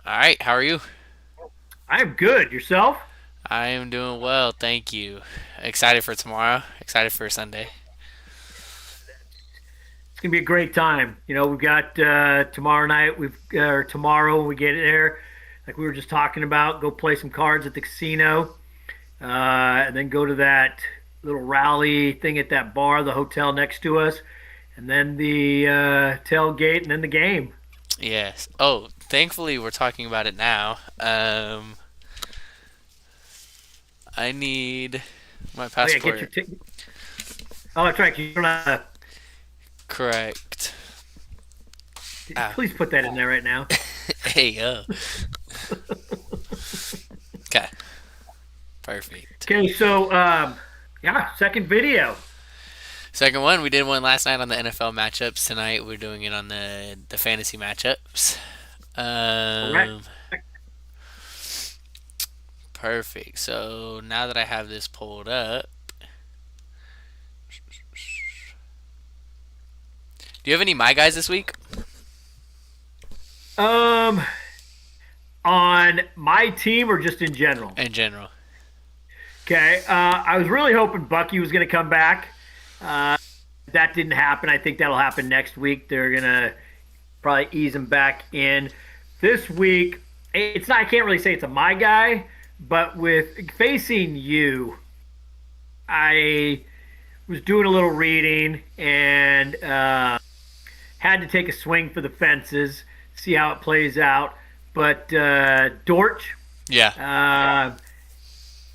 All right, how are you? I'm good. Yourself? I am doing well, thank you. Excited for tomorrow. Excited for Sunday. It's gonna be a great time. We've got tomorrow night. Or tomorrow when we get there, like we were just talking about, go play some cards at the casino, and then go to that little rally thing at that bar, the hotel next to us, and then the tailgate, and then the game. Yes. Oh, thankfully we're talking about it now. I need my Oh yeah, get your passport. ticket. Oh, that's right. You don't have Correct. Ah, please put that in there right now. hey yo. Okay, perfect. Okay, so yeah, second video. Second one, we did one last night on the NFL matchups. Tonight we're doing it on the fantasy matchups. Correct. Um, Perfect. So now that I have this pulled up, do you have any my guys this week Um, on my team or just in general? in general? Okay. I was really hoping Bucky was going to come back. Uh, that didn't happen. I think that'll happen next week. They're going to probably ease him back in. This week, it's not, I can't really say it's a my guy, but with facing you, I was doing a little reading and had to take a swing for the fences, see how it plays out. But Dortch, Yeah. uh,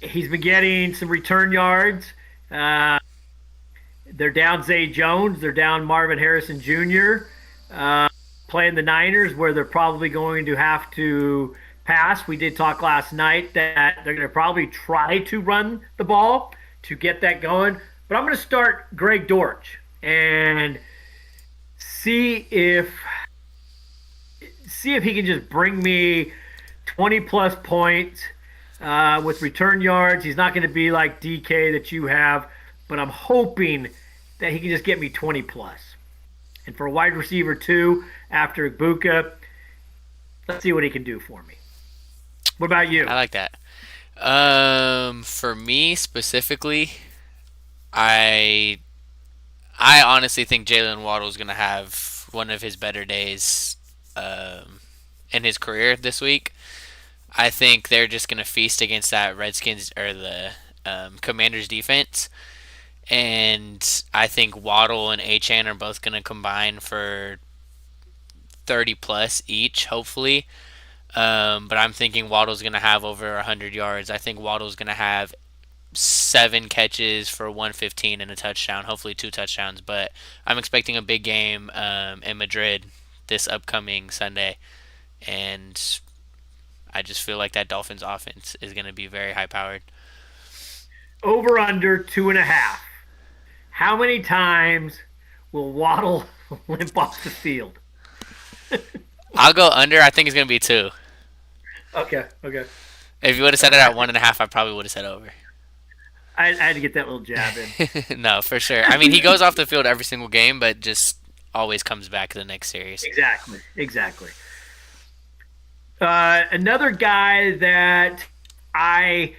he's been getting some return yards. Uh, they're down Zay Jones. They're down Marvin Harrison Jr. Playing the Niners, where they're probably going to have to pass. We did talk last night that they're going to probably try to run the ball to get that going. But I'm going to start Greg Dortch and see if he can just bring me 20 plus points with return yards. He's not going to be like DK that you have, but I'm hoping that he can just get me 20 plus. And for a wide receiver too, after Ibuka, let's see what he can do for me. What about I you? like that. For me specifically, I I honestly think Jalen Waddle is gonna have one of his better days in his career this week. I think they're just gonna feast against that Redskins or the Commanders defense, and I think Waddle and Achan are both gonna combine for 30 plus each, hopefully. But I'm thinking Waddle's going to have over 100 yards. I think Waddle's going to have 7 catches for 115 and a touchdown, hopefully 2 touchdowns. But I'm expecting a big game in Madrid this upcoming Sunday. And I just feel like that Dolphins offense is going to be very high powered. Over under 2.5. How many times will Waddle limp off the field? I'll go under. I think it's going to be 2. Okay, okay. If you would have All said it right. at 1.5, I probably would have said over. I had to get that little jab in. No, for sure. I mean, he goes off the field every single game, but just always comes back the next series. Exactly, exactly. Another guy that I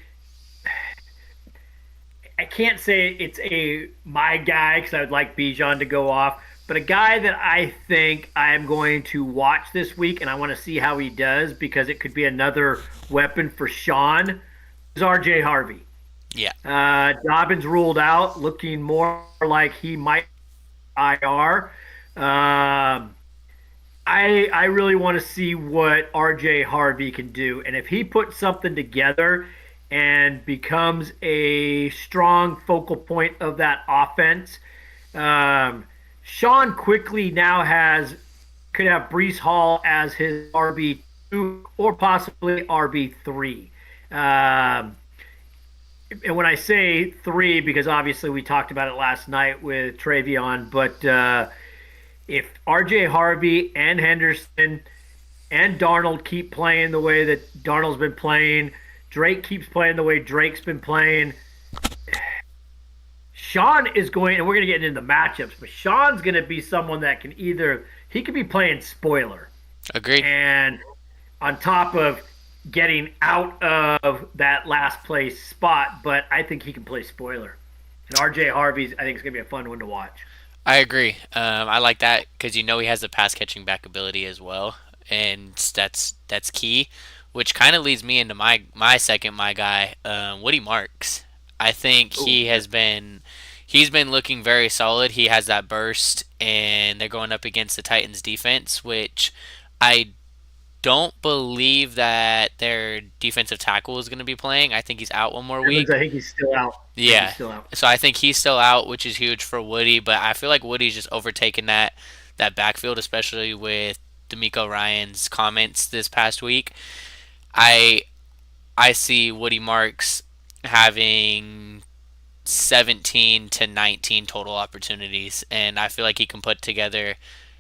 I can't say it's a my guy because I would like Bijan to go off, but a guy that I think I am going to watch this week and I want to see how he does because it could be another weapon for Sean is R.J. Harvey. Yeah. Dobbins ruled out, looking more like he might IR. Um, I really want to see what RJ Harvey can do, and if he puts something together and becomes a strong focal point of that offense, Sean quickly now has could have Brees Hall as his RB2 or possibly RB3. Um, and when I say three, because obviously we talked about it last night with Travion, but if RJ Harvey and Henderson and Darnold keep playing the way that Darnold's been playing, Drake keeps playing the way Drake's been playing, Sean is going, and we're going to get into the matchups, but Sean's going to be someone that can either, he could be playing spoiler. Agree. And on top of getting out of that last place spot. But I think he can play spoiler. And RJ Harvey's, I think, is going to be a fun one to watch. I agree. I like that because he has the pass catching back ability as well, and that's key. Which kind of leads me into my second my guy, Woody Marks. I think Oh, he's been looking very solid. He has that burst, and they're going up against the Titans defense, which I don't believe that their defensive tackle is going to be playing. I think he's out one more Evans, week. I think he's still out. I think he's Yeah. still out. So I think he's still out, which is huge for Woody, but I feel like Woody's just overtaken that backfield, especially with D'Amico Ryan's comments this past week. I I see Woody Marks having 17 to 19 total opportunities, and I feel like he can put together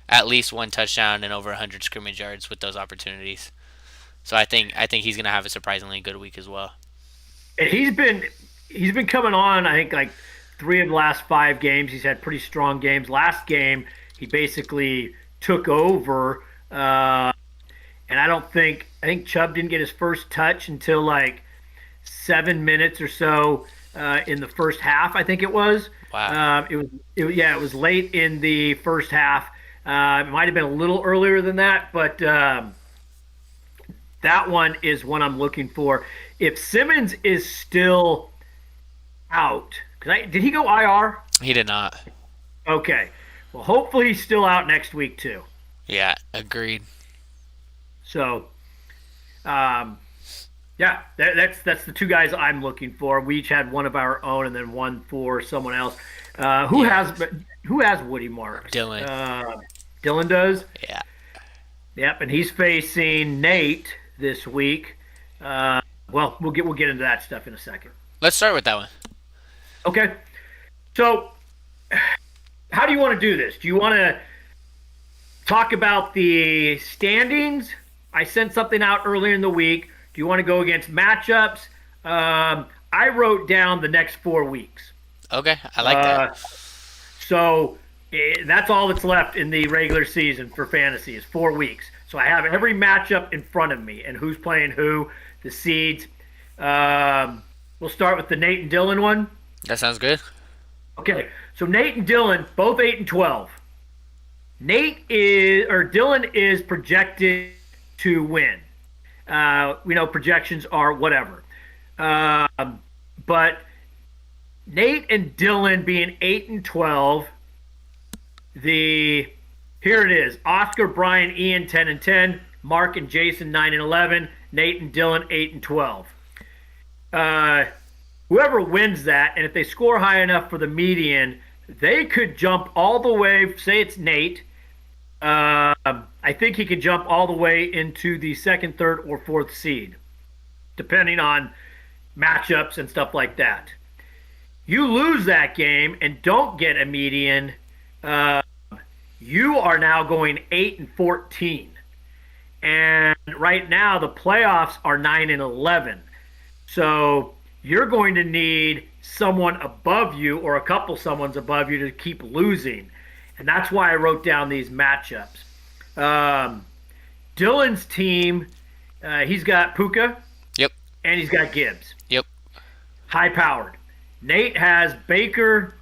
at least one touchdown and over 100 scrimmage yards with those opportunities. So I think he's going to have a surprisingly good week as well. And he's been coming on. I think like three of the last five games, he's had pretty strong games. Last game, he basically took over, and I think Chubb didn't get his first touch until like 7 minutes or so in the first half. I think it was. Wow. Yeah, it was late in the first half. It might have been a little earlier than that, but that one is one I'm looking for. If Simmons is still out, did he go IR? He did not. Okay. Well, hopefully he's still out next week too. Yeah, agreed. So, um, yeah, that's the two guys I'm looking for. We each had one of our own, and then one for someone else. Yeah. Who has Woody Marks? Dylan. Dylan does. Yeah. Yep, and he's facing Nate this week. Well, we'll get into that stuff in a second. Let's start with that one. Okay. So, how do you want to do this? Do you want to talk about the standings? I sent something out earlier in the week. Do you want to go against matchups? I wrote down the next 4 weeks. Okay, I like Uh, that. so that's all that's left in the regular season for fantasy is 4 weeks. So I have every matchup in front of me and who's playing who, the seeds. We'll start with the Nate and Dylan one. That sounds good. Okay, so Nate and Dylan both 8-12. Dylan is projected to win. We know projections are whatever, but Nate and Dylan being 8-12. Here it is: Oscar, Brian, Ian 10-10, Mark and Jason 9-11, Nate and Dylan 8-12. Whoever wins that, and if they score high enough for the median, they could jump all the way. Say it's Nate. I think he could jump all the way into the second, third, or fourth seed, depending on matchups and stuff like that. You lose that game and don't get a median, you are now going 8-14. And right now the playoffs are 9-11. So you're going to need someone above you or a couple someone's above you to keep losing. And that's why I wrote down these matchups. Dylan's team, he's got Puka Yep. and he's got Gibbs. Yep. High powered. Nate has Baker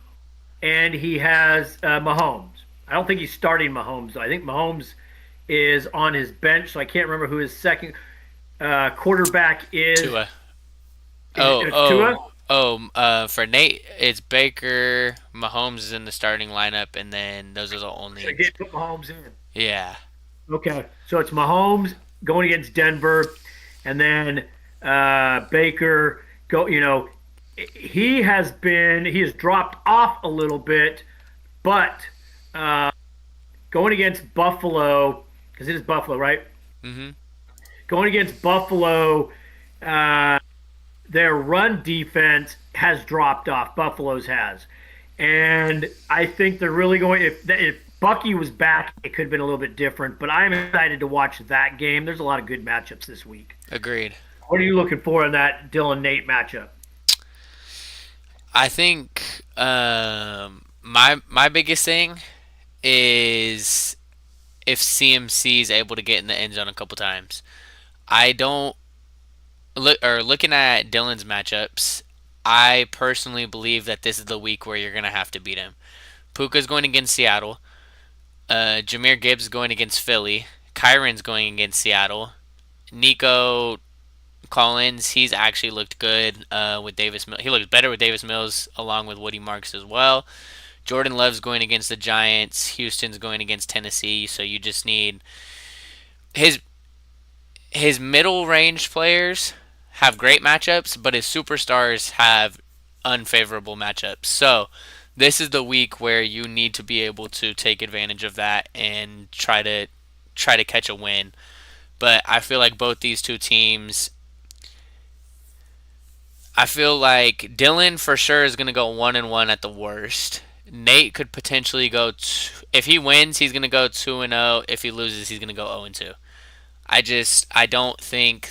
and he has Mahomes. I don't think he's starting Mahomes, though. I think Mahomes is on his bench, so I can't remember who his second quarterback is. Tua. Tua? For Nate, it's Baker. Mahomes is in the starting lineup, and then those are the only. I did put Mahomes in. Yeah. Okay, so it's Mahomes going against Denver, and then Baker go. He has dropped off a little bit, but going against Buffalo, because it is Buffalo, right? Mhm. Going against Buffalo, their run defense has dropped off. Buffalo's has, and I think they're really going. If Bucky was back, it could have been a little bit different. But I'm excited to watch that game. There's a lot of good matchups this week. Agreed. What are you looking for in that Dylan Nate matchup? I think my biggest thing is if CMC is able to get in the end zone a couple times. I don't looking at Dylan's matchups. I personally believe that this is the week where you're gonna have to beat him. Puka's going against Seattle. Jameer Gibbs going against Philly. Kyron's going against Seattle. Nico Collins, he's actually looked good with Davis Mills. He looked better with Davis Mills along with Woody Marks as well. Jordan Love's going against the Giants. Houston's going against Tennessee. So you just need his his middle range players have great matchups, but his superstars have unfavorable matchups. So this is the week where you need to be able to take advantage of that and try to catch a win. But I feel like both these two teams, I feel like Dylan for sure is going to go 1-1 at the worst. Nate could potentially go if he wins, he's going to go 2-0. If he loses, he's going to go 0-2. I don't think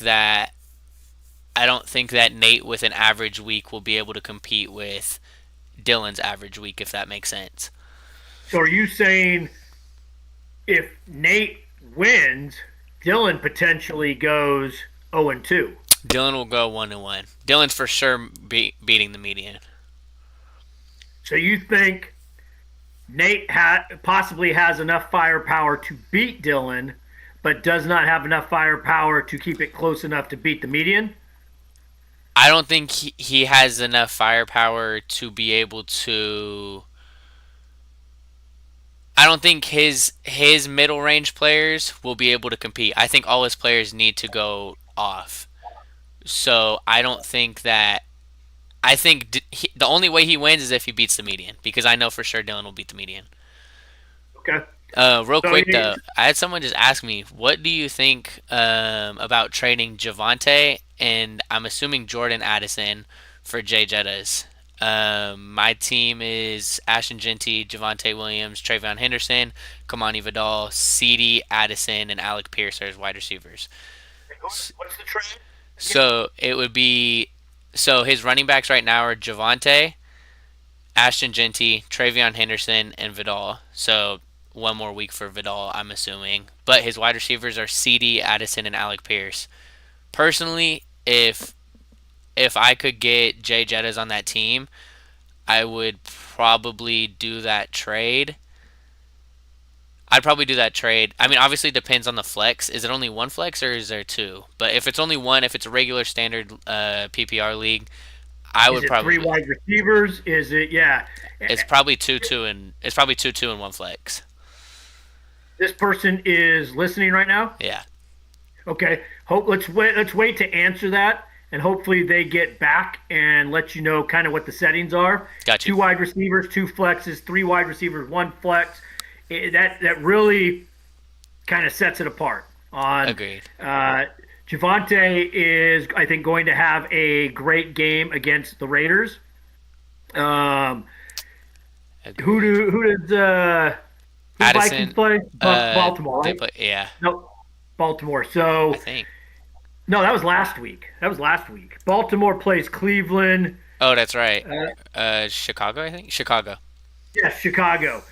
that Nate with an average week will be able to compete with Dylan's average week, if that makes sense. So are you saying if Nate wins, Dylan potentially goes 0-2? Dylan will go 1-1. Dylan's for sure beating the median. So you think Nate possibly has enough firepower to beat Dylan, but does not have enough firepower to keep it close enough to beat the median? I don't think he has enough firepower to be able to. I don't think his middle range players will be able to compete. I think all his players need to go off. So I don't think that. I think the only way he wins is if he beats the median, because I know for sure Dylan will beat the median. Okay. Real So quick though, I had someone just ask me, what do you think about trading Javante and I'm assuming Jordan Addison for Jay Jettas? My team is Ashton Genty, Javante Williams, Trayvon Henderson, Kamani Vidal, CeeDee Addison, and Alec Pierce as wide receivers. what's the trade? So it would be his running backs right now are Javante, Ashton Genty, Travion Henderson, and Vidal. So one more week for Vidal, I'm assuming. But his wide receivers are CeeDee, Addison, and Alec Pierce. Personally, if I could get Jay Jettas on that team, I would probably do that trade. I'd probably do that trade. I mean, obviously, it depends on the flex. Is it only one flex or is there two? But if it's only one, if it's a regular standard PPR league, I Is would it three probably. wide receivers? Is it yeah? It's probably 2-2 and it's probably 2-2 and one flex. This person is listening right now. Yeah, Okay. Hope let's wait. Let's wait to answer that, and hopefully they get back and let you know kind of what the settings are. got you. Two wide receivers, two flexes, three wide receivers, one flex. That really kind of sets it apart. On Agreed. Javante is, I think, going to have a great game against the Raiders. Um, Agreed. who the Vikings Addison. play? Baltimore, They right? play. Yeah, No, Baltimore. I So think. no, that was last week. That was last week. Baltimore plays Cleveland. Oh, that's right. Uh, Chicago, I think. Chicago. yes, Chicago.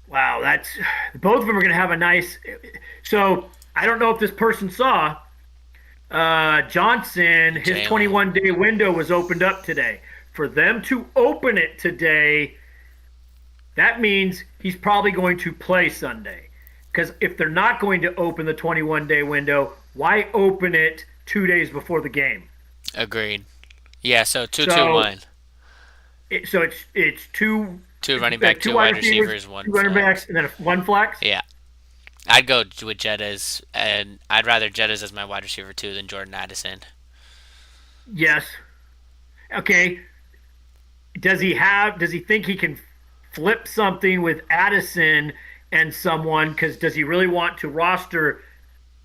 Wow, that's both of them are going to have a nice. So I don't know if this person saw Johnson. His Jalen. 21-day window was opened up today. For them to open it today, that means he's probably going to play Sunday. Because if they're not going to open the 21-day window, why open it 2 days before the game? Agreed. Yeah, so 2-2-1. So it's two Two running back, two two wide wide receivers, receivers, one two running flex. backs, and then one flex. Yeah. I'd go with Jettas, and I'd rather Jettas as my wide receiver too than Jordan Addison. Yes. Okay. Does he think he can flip something with Addison and someone? Because does he really want to roster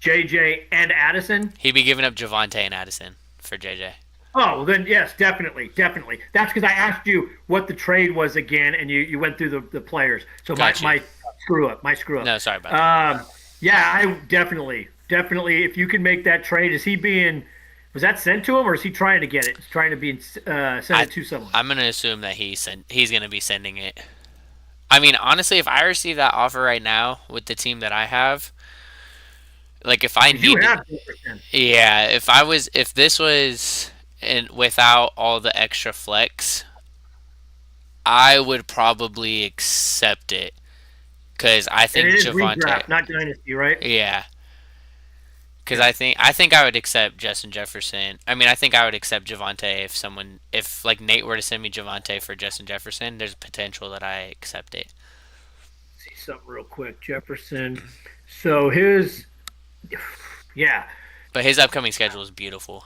JJ and Addison? He'd be giving up Javante and Addison for JJ. Oh, well then yes, definitely, definitely. That's because I asked you what the trade was again, and you went through the players. So Got you. my screw up, my screw up. No, sorry about that. Yeah, I definitely. If you can make that trade, is he being? Was that sent to him, or is he trying to get it? He's trying to be send I, it to someone. I'm gonna assume that he's gonna be sending it. I mean, honestly, if I receive that offer right now with the team that I have, like if I Because you need, have Jefferson. yeah, if this was and without all the extra flex, I would probably accept it because I And think it is Javante, redraft, not dynasty, right? yeah, because Okay. I think I would accept Justin Jefferson. I mean, I think I would accept Javante if like Nate were to send me Javante for Justin Jefferson. There's potential that I accept it, See something real quick. Jefferson. So his, yeah, but his upcoming schedule is beautiful.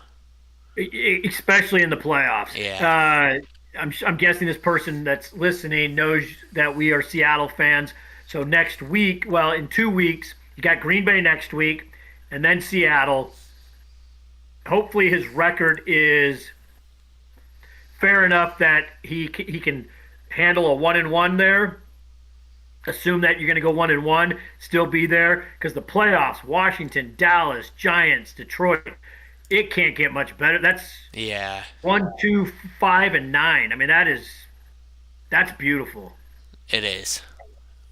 especially in the playoffs. Yeah, I'm guessing this person that's listening knows that we are Seattle fans. So next week, well, in 2 weeks, you got Green Bay next week, and then Seattle. Hopefully, his record is fair enough that he can handle a 1-1 there. Assume that you're going to go 1-1, still be there because the playoffs: Washington, Dallas, Giants, Detroit. It can't get much better. That's yeah, 1, 2, 5, and 9. I mean, that's beautiful. it is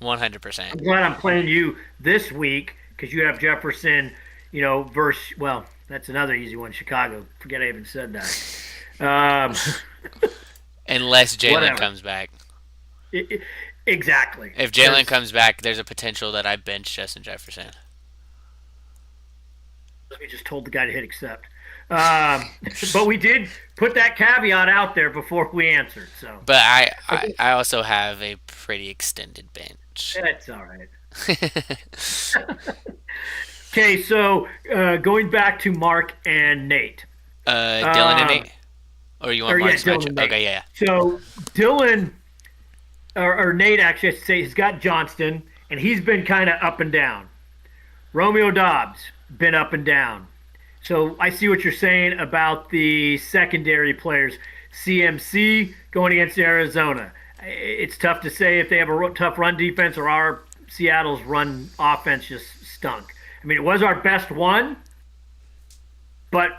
100%. I'm glad I'm playing you this week because you have Jefferson, versus, well, that's another easy one. Chicago. Forget I even said that. Um, Unless Jalen whatever. comes back. It, it, exactly. If Jalen Because comes back, there's a potential that I bench Justin Jefferson. we just told the guy to hit accept. Um, but we did put that caveat out there before we answered. So But okay, I also have a pretty extended bench. that's all right. Okay, so going back to Mark and Nate. Dylan and Um, Nate? Or you want or yeah, Mark's Dylan match? and Nate. Okay, yeah. So Dylan or Nate actually, I should say, he's got Johnston, and he's been kind of up and down. Romeo Dobbs been up and down. So I see what you're saying about the secondary players. CMC going against Arizona. It's tough to say if they have a tough run defense or our Seattle's run offense just stunk. I mean, it was our best one, but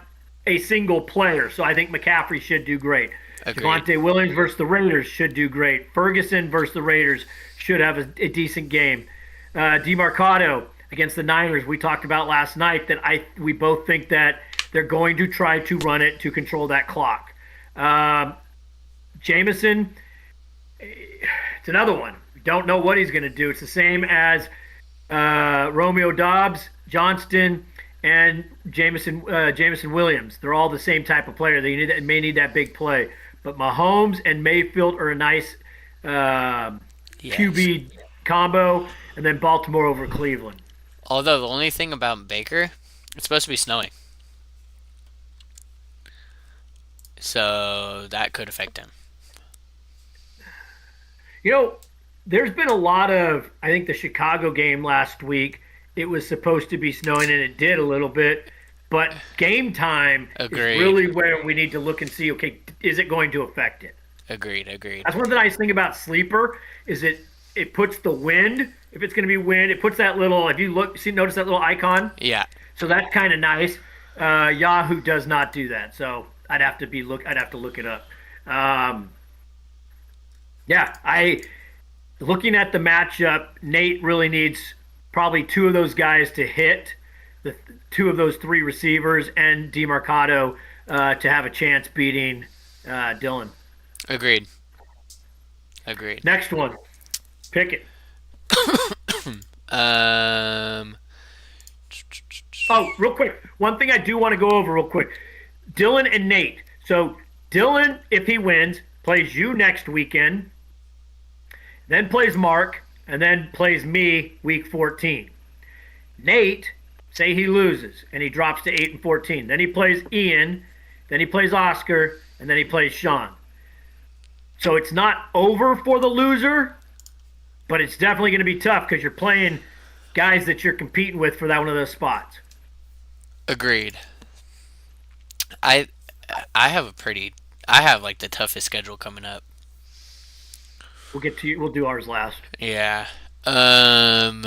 a single player. So I think McCaffrey should do great. Agreed. Javante Williams versus the Raiders should do great. Ferguson versus the Raiders should have a decent game. DeMarcado against the Niners, we talked about last night that we both think that they're going to try to run it to control that clock. Jameson, it's another one. We don't know what he's going to do. It's the same as Romeo Dobbs, Johnston, and Jameson Williams. They're all the same type of player. May need that big play. But Mahomes and Mayfield are a nice Yes. QB combo, and then Baltimore over Cleveland. Although the only thing about Baker, it's supposed to be snowing. So that could affect him. You know, there's been a lot of, I think the Chicago game last week, it was supposed to be snowing and it did a little bit. But game time is Agreed. really where we need to look and see, okay, is it going to affect it? Agreed. Agreed. That's one of the nice thing about Sleeper is it puts the wind, if it's going to be wind, it puts that little, if you notice that little icon? Yeah. So that's kind of nice. Yahoo does not do that. So I'd have to look it up. Um, yeah, looking at the matchup, Nate really needs probably two of those guys to hit, the two of those three receivers, and DeMarcado to have a chance beating Dylan. Agreed. Agreed. Next one, pick it. Um. Oh, real quick, one thing I do want to go over real quick: Dylan and Nate. So Dylan, if he wins, plays you next weekend, then plays Mark, and then plays me week 14. Nate, say he loses and he drops to 8-14. Then he plays Ian, then he plays Oscar, and then he plays Sean. So it's not over for the loser, but it's definitely going to be tough because you're playing guys that you're competing with for that one of those spots. Agreed. I I have a pretty. I have like the toughest schedule coming up. We'll get to you. We'll do ours last. Yeah. Um.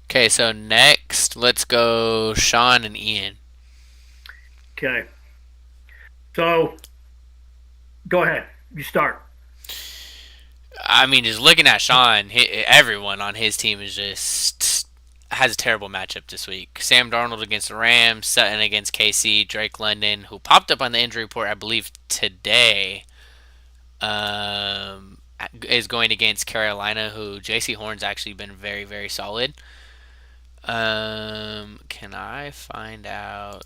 Okay, so next, let's go Sean and Ian. Okay. So go ahead. You start. I mean, just looking at Sean, everyone on his team is just has a terrible matchup this week. Sam Darnold against the Rams, Sutton against KC, Drake London, who popped up on the injury report, I believe, today, um, is going against Carolina, who JC Horn's actually been very, very solid. Can I find out?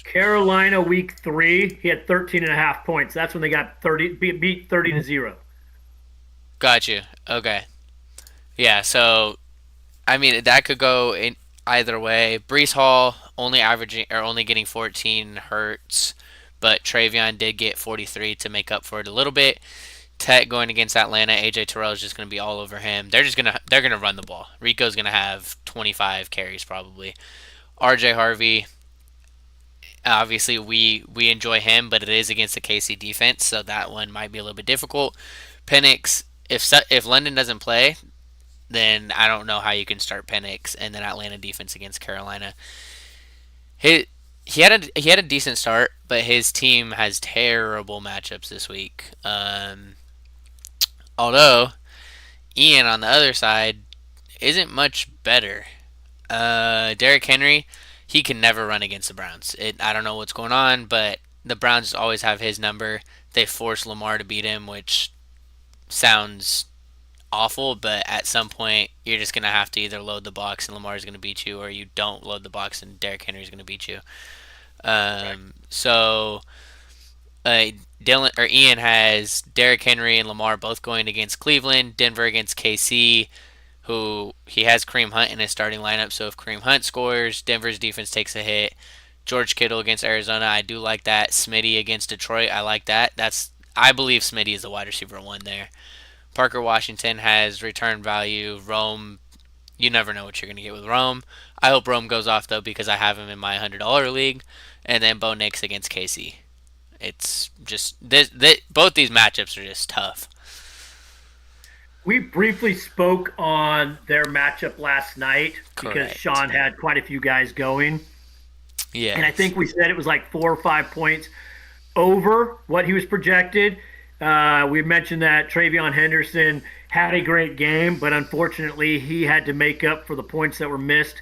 Carolina week 3, he had 13 and a half points. That's when they got 30 beat 30 to 0. Got you. Okay. Yeah, so I mean that could go in either way. Brees Hall only averaging or only getting 14 hurts, but Travion did get 43 to make up for it a little bit. Tech going against Atlanta, AJ Terrell is just going to be all over him. They're gonna run the ball. Rico's going to have 25 carries probably. RJ Harvey, obviously we enjoy him, but it is against the KC defense, so that one might be a little bit difficult. Penix, if London doesn't play, then I don't know how you can start Penix and then Atlanta defense against Carolina. He he had a decent start, but his team has terrible matchups this week. Although Ian on the other side isn't much better. Derrick Henry, he can never run against the Browns. I don't know what's going on, but the Browns always have his number. They force Lamar to beat him, which sounds awful, but at some point you're just gonna have to either load the box and Lamar's gonna beat you, or you don't load the box and Derrick Henry's gonna beat you. Right. So Dylan or Ian has Derrick Henry and Lamar both going against Cleveland, Denver against KC, who he has Kareem Hunt in his starting lineup. So if Kareem Hunt scores, Denver's defense takes a hit. George Kittle against Arizona, I do like that. Smitty against Detroit, I like that. I believe Smitty is the wide receiver one there. Parker Washington has return value. Rome, you never know what you're going to get with Rome. I hope Rome goes off, though, because I have him in my $100 league. And then Bo Nix against Casey. It's just, both these matchups are just tough. We briefly spoke on their matchup last night because Correct. Sean had quite a few guys going. And I Yes. think we said it was like 4 or 5 points over what he was projected. We mentioned that Travion Henderson had a great game, but unfortunately, he had to make up for the points that were missed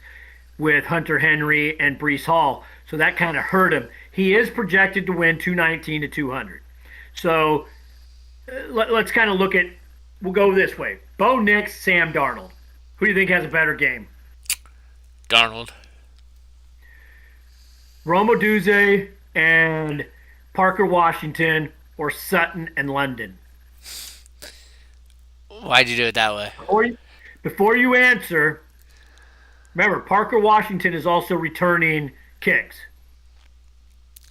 with Hunter Henry and Brees Hall. So that kind of hurt him. He is projected to win 219 to 200. So let's kind of look at, we'll go this way: Bo Nix, Sam Darnold. Who do you think has a better game? Darnold. Rome Odunze and Parker Washington, or Sutton and London? Why'd you do it that way? Before you answer, remember Parker Washington is also returning kicks.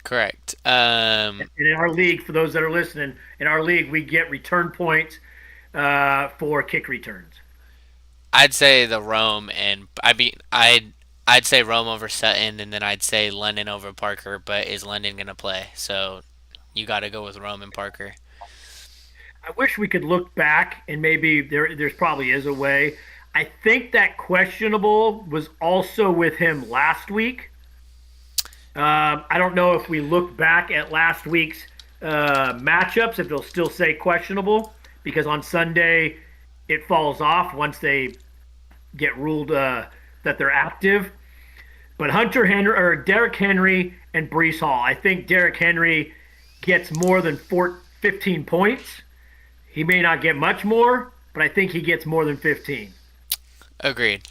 Correct. And in our league, for those that are listening, in our league we get return points for kick returns. I'd say the Rome, and I'd say Rome over Sutton, and then I'd say London over Parker. But is London gonna play? So you got to go with Rome and Parker. I wish we could look back and maybe there's probably is a way. I think that questionable was also with him last week. I don't know if we look back at last week's matchups, if they'll still say questionable, because on Sunday it falls off once they get ruled that they're active. But Hunter Henry or Derrick Henry and Brees Hall, I think Derrick Henry gets more than 15 points. He may not get much more, but I think he gets more than 15. Agreed.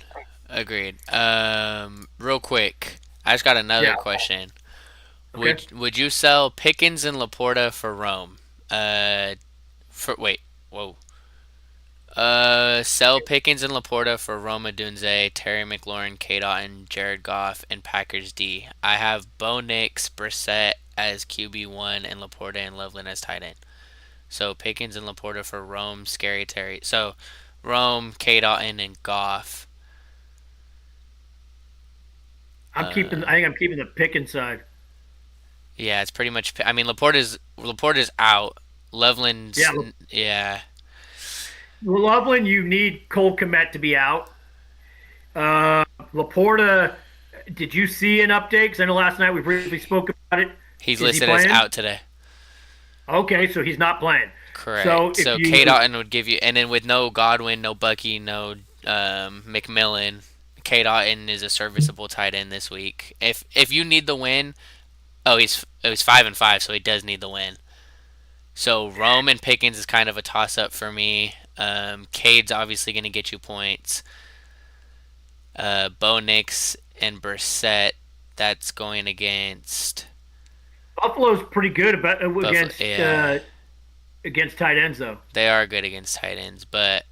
Agreed. Real quick, I just got another Yeah. question. Okay. Would you sell Pickens and Laporta for Rome? For wait, whoa. Sell Pickens and Laporta for Roma Dunze, Terry McLaurin, K. Dotton, Jared Goff, and Packers D. I have Bo Nix, Brissett as QB1, and Laporta and Loveland as tight end. So Pickens and Laporta for Rome, Scary Terry. So Rome, K. Dotton, and Goff. I think I'm keeping the pick inside. Yeah, it's pretty much. I mean, Laporta's out. Loveland's Yeah. yeah. Loveland, you need Cole Komet to be out. Laporta, did you see an update? Because I know last night we briefly spoke about it. He's Is he listed as playing? out today. Okay, so he's not playing. So Correct. if So K. you Dotton would give you, and then with no Godwin, no Bucky, no McMillan, Cade Otton is a serviceable tight end this week. If you need the win, oh he's 5-5, so he does need the win. So Rome and Pickens is kind of a toss up for me. Cade's obviously going to get you points. Bo Nix and Brissett, that's going against Buffalo's pretty good about Buffalo. Yeah, against tight ends though. they are good against tight ends, but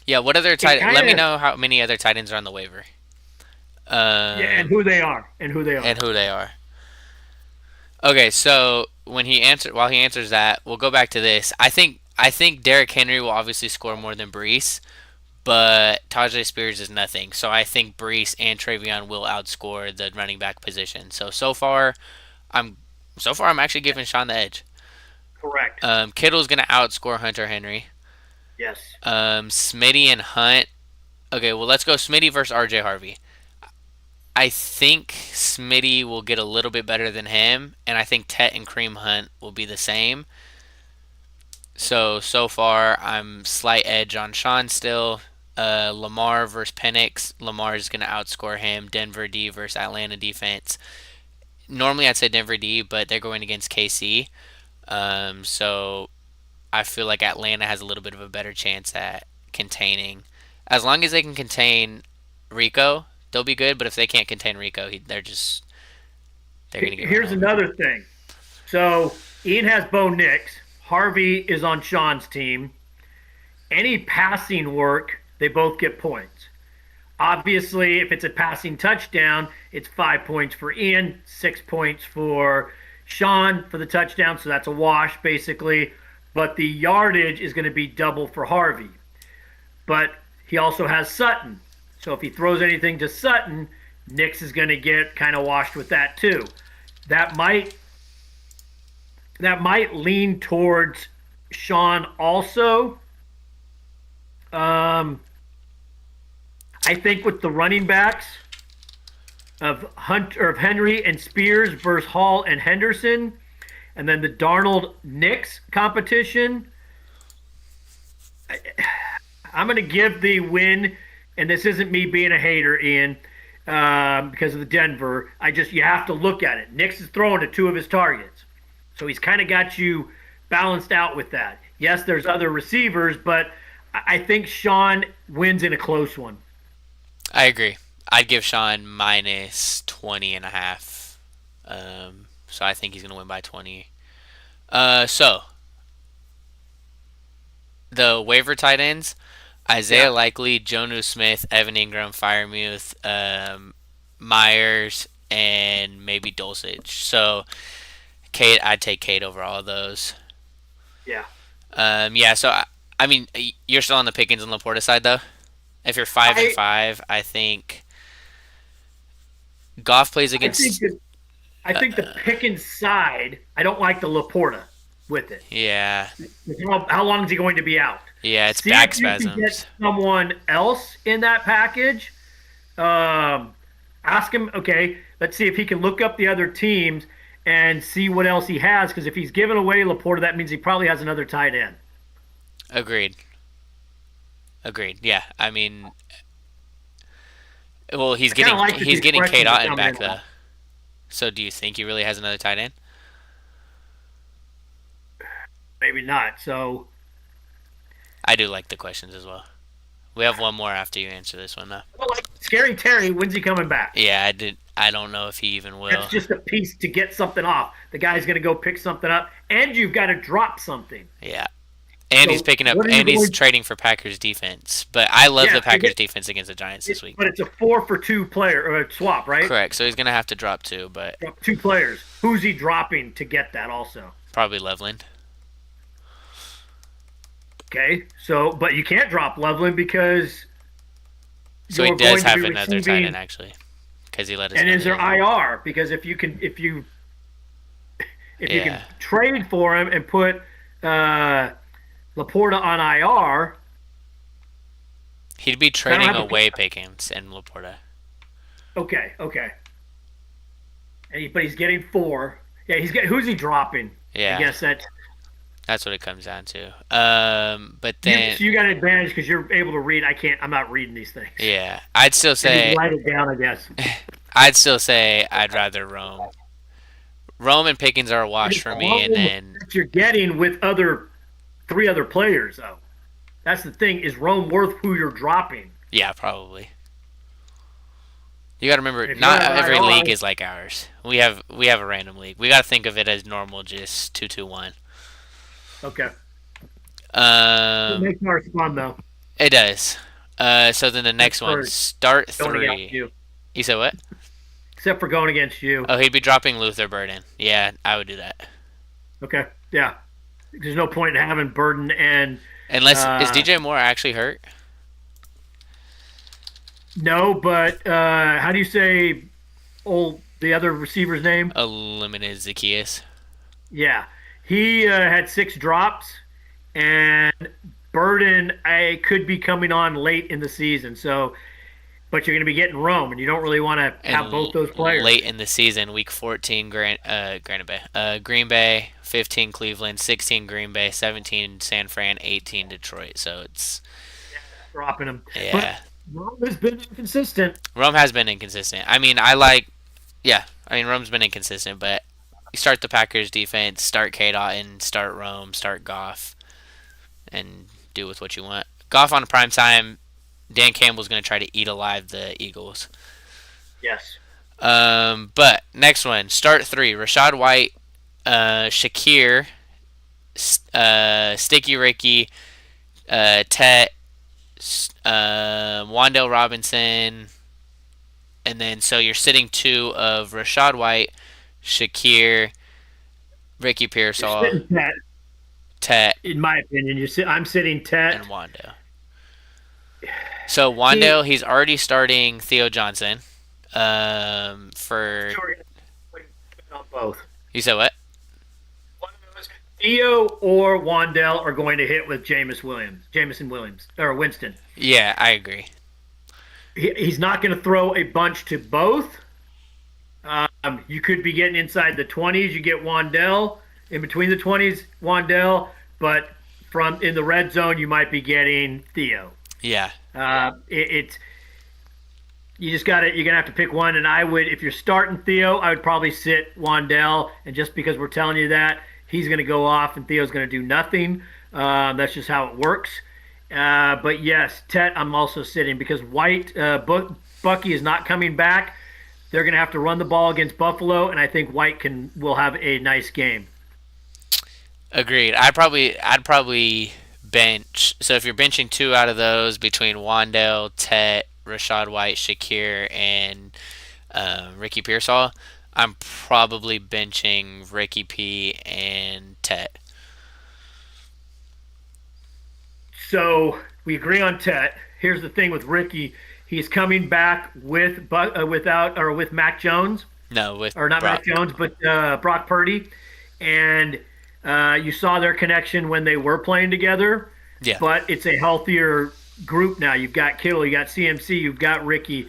yeah, what other It tight? Let kind me of know how many other tight ends are on the waiver. Yeah, and Um, who they are, and who they are. and who they are. Okay, so while he answers that, we'll go back to this. I think Derrick Henry will obviously score more than Brees, but Tajay Spears is nothing. So I think Brees and Travion will outscore the running back position. I'm so far I'm actually giving Sean the edge. Correct. Kittle's gonna outscore Hunter Henry. Yes. Smitty and Hunt. Okay, well let's go Smitty versus RJ Harvey. I think Smitty will get a little bit better than him, and I think Tet and Cream Hunt will be the same. So far, I'm slight edge on Sean still. Lamar versus Penix. Lamar is going to outscore him. Denver D versus Atlanta defense. Normally, I'd say Denver D, but they're going against KC. So I feel like Atlanta has a little bit of a better chance at containing. As long as they can contain Rico, they'll be good. But if they can't contain Rico, they're going to get run Here's over. another thing. So Ian has Bo Nix. Harvey is on Sean's team. Any passing work, they both get points. Obviously, if it's a passing touchdown, it's 5 points for Ian, 6 points for Sean for the touchdown. So that's a wash, basically. But the yardage is going to be double for Harvey. But he also has Sutton. So if he throws anything to Sutton, Nix is going to get kind of washed with that too. That might lean towards Sean also. I think with the running backs of Henry and Spears versus Hall and Henderson, and then the Darnold Nix competition, I'm going to give the win, and this isn't me being a hater, Ian, because of the Denver. You have to look at it. Nix is throwing to two of his targets. So he's kind of got you balanced out with that. Yes, there's other receivers, but I think Sean wins in a close one. I agree. I'd give Sean minus 20.5. So I think he's going to win by 20. So the waiver tight ends: Isaiah Yeah. Likely, Jonu Smith, Evan Ingram, Firemuth, Myers, and maybe Dulcich. So Kate, I'd take Kate over all of those. Yeah. Yeah. So I mean, you're still on the Pickens and Laporta side though. If you're 5-5, I think Goff plays I think against. that I think the Pickens side, I don't like the Laporta with it. Yeah, How long is he going to be out? yeah, it's See back if you can get spasms. someone else in that package. Ask him, okay, let's see if he can look up the other teams and see what else he has. Because if he's giving away Laporta, that means he probably has another tight end. Agreed. Agreed. Yeah, I mean, well, I kind of like that he's these getting Kate questions are Otten coming back in. though. So do you think he really has another tight end? Maybe not. So I do like the questions as well. We have one more after you answer this one though. well, like Scary Terry, when's he coming back? Yeah, I did. I don't know if he even will. That's just a piece to get something off. The guy's going to go pick something up, and you've got to drop something. Yeah. And he's So picking up, what are you and he's going? trading for Packers defense. But I love Yeah, the Packers defense against the Giants this week. but it's a 4-for-2 player or a swap, right? Correct. So he's gonna have to drop two, but Drop two players. Who's he dropping to get that? Also, probably Loveland. okay. So, but you can't drop Loveland because So he you're does going to have be another tight receiving. end actually, because he let us. And know is there that he- IR? Because if you can Yeah. trade for him and put Laporta on IR, He'd be I don't trading have a away Pickens and Laporta. okay. But he's getting four. Yeah, he's getting. Who's he dropping? I Yeah. guess that's That's what it comes down to. But You then, so you got an advantage because you're able to read. I can't. I'm not reading these things. yeah, I'd still I just say write it down, I guess. I'd rather Rome. Rome and Pickens are a wash It's for me, and Rome then that you're getting with three other players, though. That's the thing. Is Rome worth who you're dropping? yeah, probably. You got to remember, And if you not got every league IR, is like ours. We have a random league. We got to think of it as normal, just 2-2-1. okay. It Um, makes ours fun though. it does. So then the Except next one, for start going against three. you. You said what? Except for going against you. Oh, he'd be dropping Luther Burden. Yeah, I would do that. Okay. Yeah. There's no point in having Burden and Unless is uh, DJ Moore actually hurt? no, but how do you say the other receiver's name? Eliminated Zacchaeus. Yeah, he had 6 drops, and Burden I could be coming on late in the season. So, but you're going to be getting Rome, and you don't really want to And have both those players. late in the season, week 14, Granite Bay, Green Bay, 15 Cleveland, 16 Green Bay, 17 San Fran, 18 Detroit. So it's Dropping them, but yeah, Rome has been inconsistent. Rome has been inconsistent. Yeah, I mean Rome's been inconsistent, but you start the Packers defense, start K. Dotton, start Rome, start Goff, and do with what you want. Goff on prime time, Dan Campbell's going to try to eat alive the Eagles. Yes. But next one, start three: Rashad White, Shakir, Sticky Ricky, Tet, Wandale Robinson, and then so you're sitting two of Rashad White, Shakir, Ricky You're Pearsall, sitting Tet, Tet, in my opinion. I'm sitting and Tet. Wandale. So See, Wandale, he's already starting Theo Johnson. For sure, on both. you said what? One of those, Theo or Wandell are going to hit with Jameson Williams, or Winston. Yeah, I agree. He's not going to throw a bunch to both. You could be getting inside the 20s. You get Wandell in between the 20s, Wandell, but from in the red zone, you might be getting Theo. Yeah, It's you just got to you're gonna have to pick one. And I would, if you're starting Theo, I would probably sit Wandell. And just because we're telling you that, he's gonna go off and Theo's gonna do nothing. That's just how it works. But yes, Tet, I'm also sitting because Bucky is not coming back. They're gonna have to run the ball against Buffalo, and I think White will have a nice game. agreed. I'd probably bench. So if you're benching two out of those between Wandale, Tet, Rashad White, Shakir, and Ricky Pearsall, I'm probably benching Ricky P and Tet. So we agree on Tet. Here's the thing with Ricky: he's coming back without or with Mac Jones, No, with or not Brock. Mac Jones, but Brock Purdy, and you saw their connection when they were playing together. Yeah, But it's a healthier group now. You've got Kittle, you got CMC, you've got Ricky.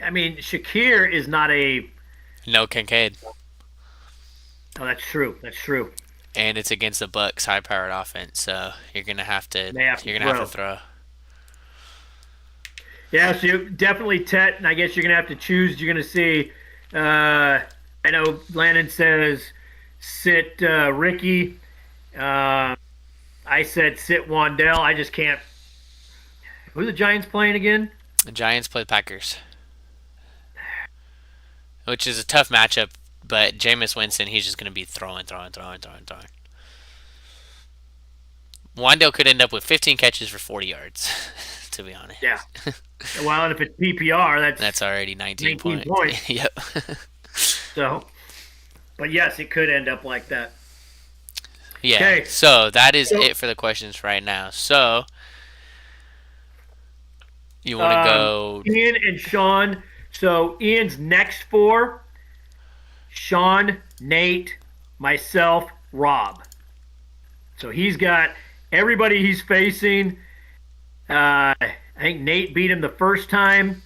I mean, Shakir is not a. no Kincaid, Oh, that's true. That's true. and it's against the Bucks high-powered offense. So They have to you're gonna have to throw. throw. Yeah, so definitely Tet, and I guess you're gonna have to choose. You're gonna see. I know Landon says sit Ricky. Uh, I said sit Wandell. I just can't. Who are the Giants playing again? The Giants play the Packers, which is a tough matchup. But Jameis Winston, he's just going to be throwing. Wandale could end up with 15 catches for 40 yards, to be honest. Yeah. Well, and if it's PPR, that's That's already 19 19 points. points. Yep. So. But yes, it could end up like that. Yeah. Okay. So that is So, it for the questions right now. So you want to go? Ian and Sean. So Ian's next four: Sean, Nate, myself, Rob. So he's got everybody he's facing. I think Nate beat him the first time,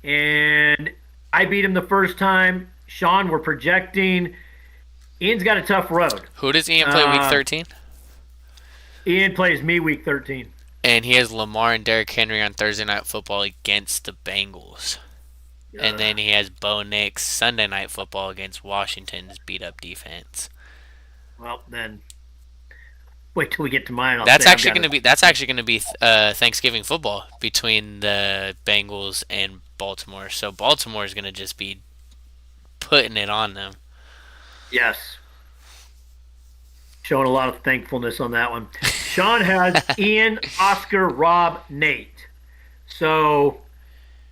and I beat him the first time. Sean, we're projecting. Ian's got a tough road. Who does Ian play week 13? Ian plays me week 13. And he has Lamar and Derrick Henry on Thursday Night Football against the Bengals. And then he has Bo Nix Sunday Night Football against Washington's beat up defense. Well, then wait till we get to mine. That's actually going to be Thanksgiving football between the Bengals and Baltimore. So Baltimore is going to just be putting it on them. Yes. Showing a lot of thankfulness on that one. Sean has Ian, Oscar, Rob, Nate. So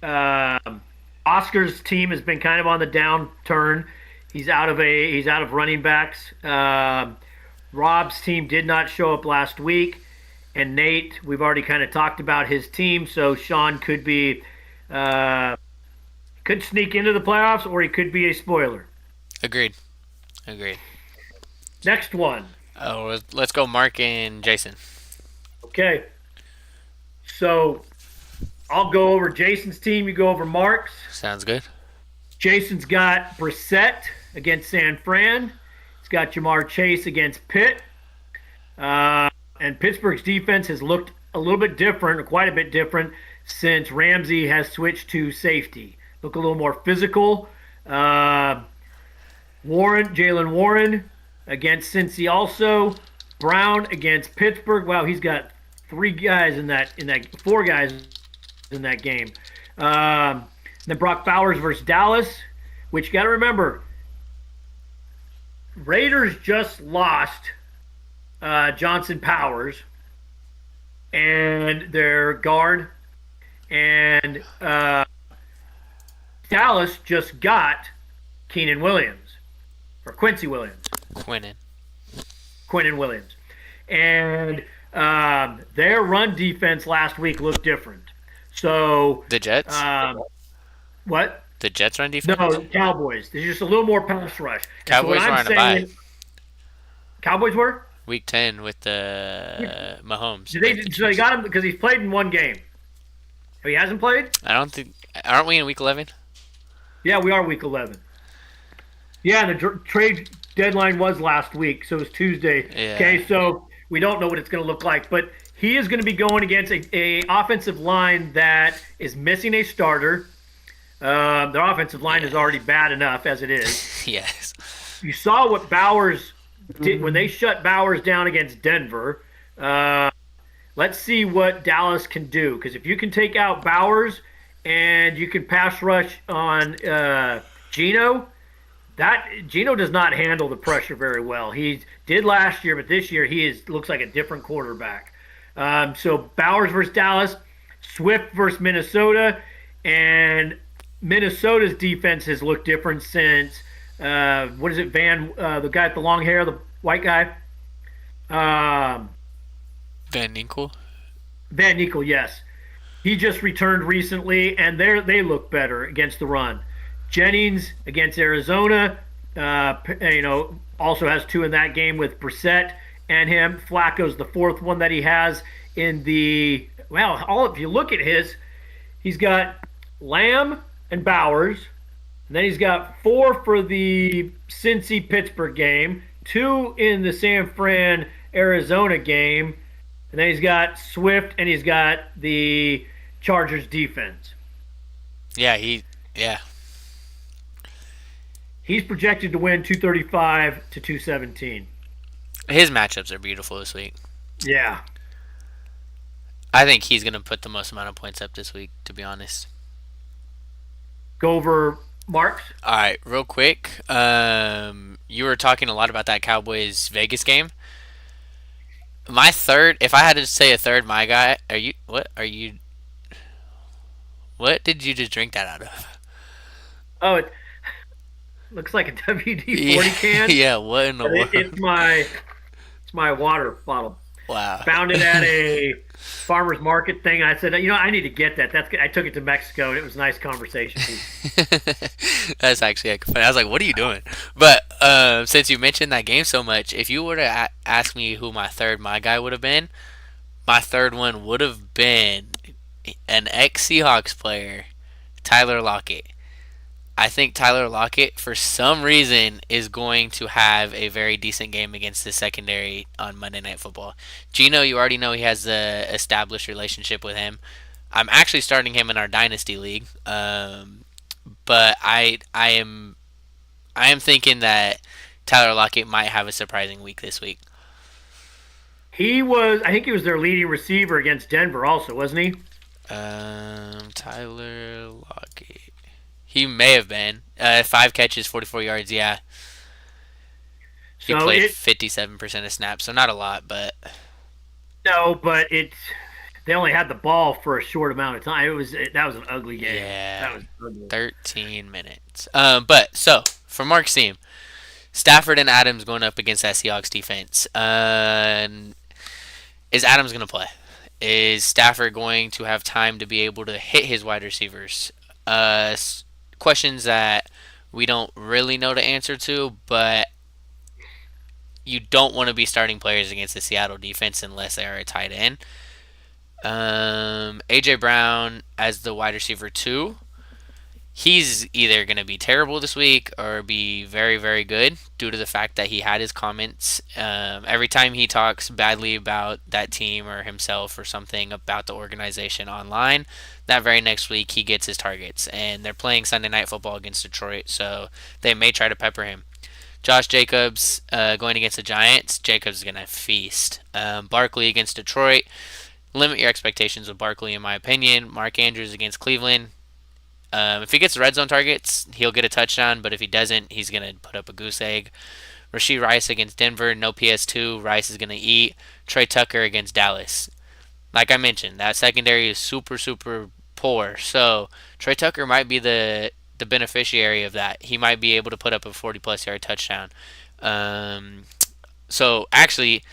Oscar's team has been kind of on the downturn. He's out of running backs. Rob's team did not show up last week, and Nate, we've already kind of talked about his team. So Sean could sneak into the playoffs, or he could be a spoiler. Agreed. Next one. Oh, let's go, Mark and Jason. Okay. So I'll go over Jason's team. You go over Mark's. Sounds good. Jason's got Brissett against San Fran. He's got Jamar Chase against Pitt. And Pittsburgh's defense has looked a little bit different, or quite a bit different, since Ramsey has switched to safety. Look a little more physical. Jalen Warren against Cincy also. Brown against Pittsburgh. Wow, he's got four guys in that game. Then Brock Bowers versus Dallas, which you got to remember, Raiders just lost Johnson Powers and their guard, and Dallas just got Keenan Williams, or Quincy Williams. Quinnen Williams. And their run defense last week looked different. So the Jets? What? The Jets run defense? No, Cowboys. There's just a little more pass rush. Cowboys were on a bye. Cowboys were? Week 10 with the Mahomes. So they got him because he's played in one game. Oh, he hasn't played? Aren't we in week 11? Yeah, we are week 11. Yeah, and the trade deadline was last week, so it was Tuesday. Yeah. Okay, so we don't know what it's going to look like, but he is going to be going against a offensive line that is missing a starter. Their offensive line is already bad enough as it is. Yes. You saw what Bowers did when they shut Bowers down against Denver. Let's see what Dallas can do, because if you can take out Bowers and you can pass rush on Geno, Geno does not handle the pressure very well. He did last year, but this year looks like a different quarterback. So Bowers versus Dallas, Swift versus Minnesota, and Minnesota's defense has looked different since what is it, the guy with the long hair, the white guy? Van Ginkel? Van Ginkel, yes. He just returned recently, and they look better against the run. Jennings against Arizona, also has 2 in that game with Brissett and him. Flacco's the 4th one that he has in the – if you look at he's got Lamb and Bowers, and then he's got 4 for the Cincy-Pittsburgh game, 2 in the San Fran-Arizona game, and then he's got Swift, and he's got the Chargers defense. Yeah, He's projected to win 235 to 217. His matchups are beautiful this week. Yeah. I think he's going to put the most amount of points up this week, to be honest. Go over Marks. All right, real quick. You were talking a lot about that Cowboys Vegas game. My third, if I had to say a third, my guy, what did you just drink that out of? Oh, it looks like a WD-40 can. Yeah, what in the world? It's my water bottle. Wow. Found it at a farmer's market thing. I said, I need to get that. I took it to Mexico, and it was a nice conversation. That's actually funny. I was like, what are you doing? But since you mentioned that game so much, if you were to ask me who my guy would have been, my third one would have been an ex-Seahawks player, Tyler Lockett. I think Tyler Lockett, for some reason, is going to have a very decent game against the secondary on Monday Night Football. Gino, you already know he has the established relationship with him. I'm actually starting him in our dynasty league, but I am thinking that Tyler Lockett might have a surprising week this week. I think he was their leading receiver against Denver, also, wasn't he? Tyler Lockett. He may have been 5 catches, 44 yards. Yeah, he So played it 57% of snaps, so not a lot, but no, but they only had the ball for a short amount of time. That was an ugly game. yeah, That was ugly. 13 minutes. But so for Mark's team, Stafford and Adams going up against that Seahawks defense. Is Adams going to play? Is Stafford going to have time to be able to hit his wide receivers? Questions that we don't really know the answer to, but you don't want to be starting players against the Seattle defense unless they are a tight end. AJ Brown as the wide receiver two. He's either going to be terrible this week or be very, very good due to the fact that he had his comments. Every time he talks badly about that team or himself or something about the organization online, that very next week he gets his targets. And they're playing Sunday Night Football against Detroit, so they may try to pepper him. Josh Jacobs going against the Giants. Jacobs is going to feast. Barkley against Detroit. Limit your expectations with Barkley, in my opinion. Mark Andrews against Cleveland. If he gets red zone targets, he'll get a touchdown, but if he doesn't, he's going to put up a goose egg. Rashee Rice against Denver, no PS2. Rice is going to eat. Trey Tucker against Dallas. Like I mentioned, that secondary is super, super poor. So Trey Tucker might be the beneficiary of that. He might be able to put up a 40-plus yard touchdown. So actually,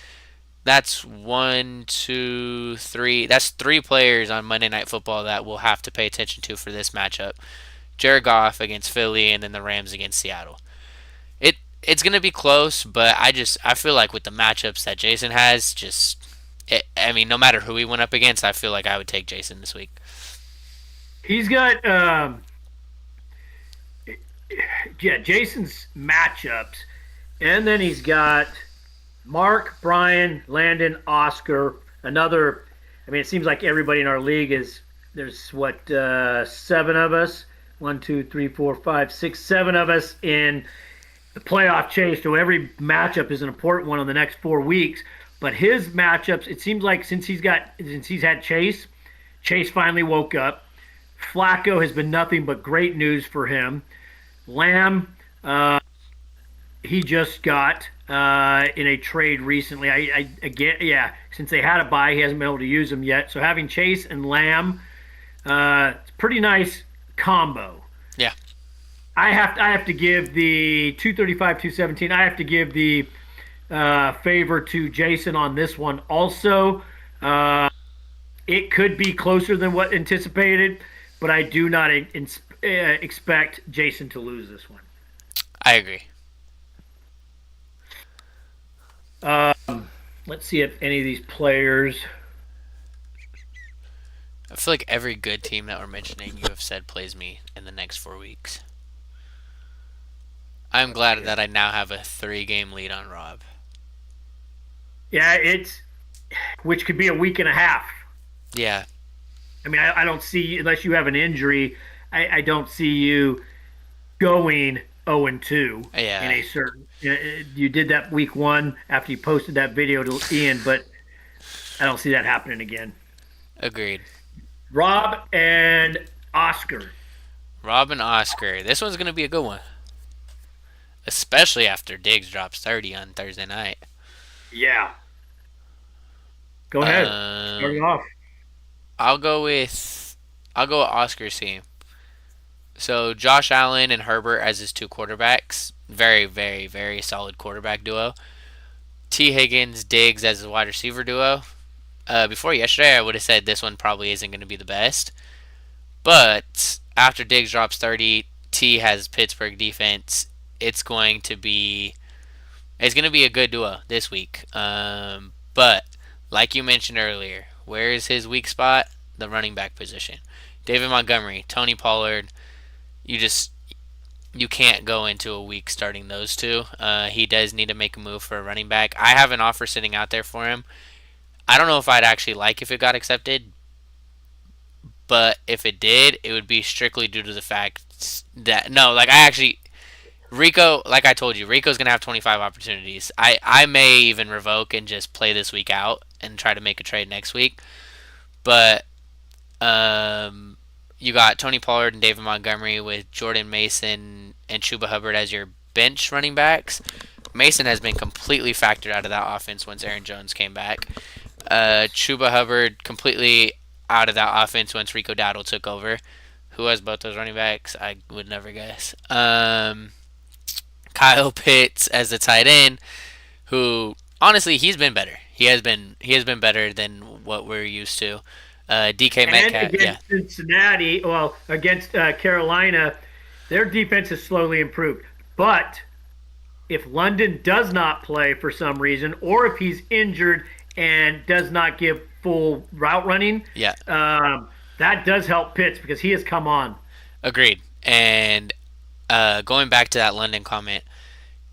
that's one, two, three. That's three players on Monday Night Football that we'll have to pay attention to for this matchup. Jared Goff against Philly, and then the Rams against Seattle. It's gonna be close, but I feel like with the matchups that Jason has, I mean, no matter who he went up against, I feel like I would take Jason this week. He's got yeah, Jason's matchups, and then he's got Mark, Brian, Landon, Oscar. Another. I mean, it seems like everybody in our league is. There's what 7 of us. 1, 2, 3, 4, 5, 6, 7 of us in the playoff chase. So every matchup is an important one on the next 4 weeks. But his matchups, it seems like since he's had Chase, Chase finally woke up. Flacco has been nothing but great news for him. Lamb, he just got in a trade recently. I again, yeah, since they had a bye, he hasn't been able to use them yet. So having Chase and Lamb, it's a pretty nice combo. Yeah. I have to give the 235 217. I have to give the favor to Jason on this one. Also, it could be closer than what anticipated, but I do not expect Jason to lose this one. I agree. Let's see if any of these players. I feel like every good team that we're mentioning, you have said plays me in the next 4 weeks. I'm glad that I now have a 3-game lead on Rob. Yeah, which could be a week and a half. Yeah. I mean, I don't see, unless you have an injury, I don't see you going 0-2 Yeah. in a certain. You did that week 1 after you posted that video to Ian, but I don't see that happening again. Agreed. Rob and Oscar. Rob and Oscar. This one's going to be a good one. Especially after Diggs drops 30 on Thursday night. Yeah. Go ahead. Start it off. I'll go with Oscar's team. So Josh Allen and Herbert as his 2 quarterbacks. Very, very, very solid quarterback duo. T. Higgins, Diggs as a wide receiver duo. Before yesterday, I would have said this one probably isn't going to be the best. But after Diggs drops 30, T has Pittsburgh defense. It's going to be a good duo this week. But like you mentioned earlier, where is his weak spot? The running back position. David Montgomery, Tony Pollard. you can't go into a week starting those two. He does need to make a move for a running back. I have an offer sitting out there for him. I don't know if I'd actually like if it got accepted, but if it did, it would be strictly due to the fact that no, like I actually Rico, like I told you, Rico's gonna have 25 opportunities. I may even revoke and just play this week out and try to make a trade next week. But um, you got Tony Pollard and David Montgomery with Jordan Mason and Chuba Hubbard as your bench running backs. Mason has been completely factored out of that offense once Aaron Jones came back. Chuba Hubbard completely out of that offense once Rico Dowdle took over. Who has both those running backs? I would never guess. Kyle Pitts as the tight end, who honestly he's been better. He has been better than what we're used to. DK And Metcalf, yeah, against Cincinnati, well, against Carolina, their defense has slowly improved. But if London does not play for some reason, or if he's injured and does not give full route running, yeah, that does help Pitts because he has come on. agreed. And going back to that London comment,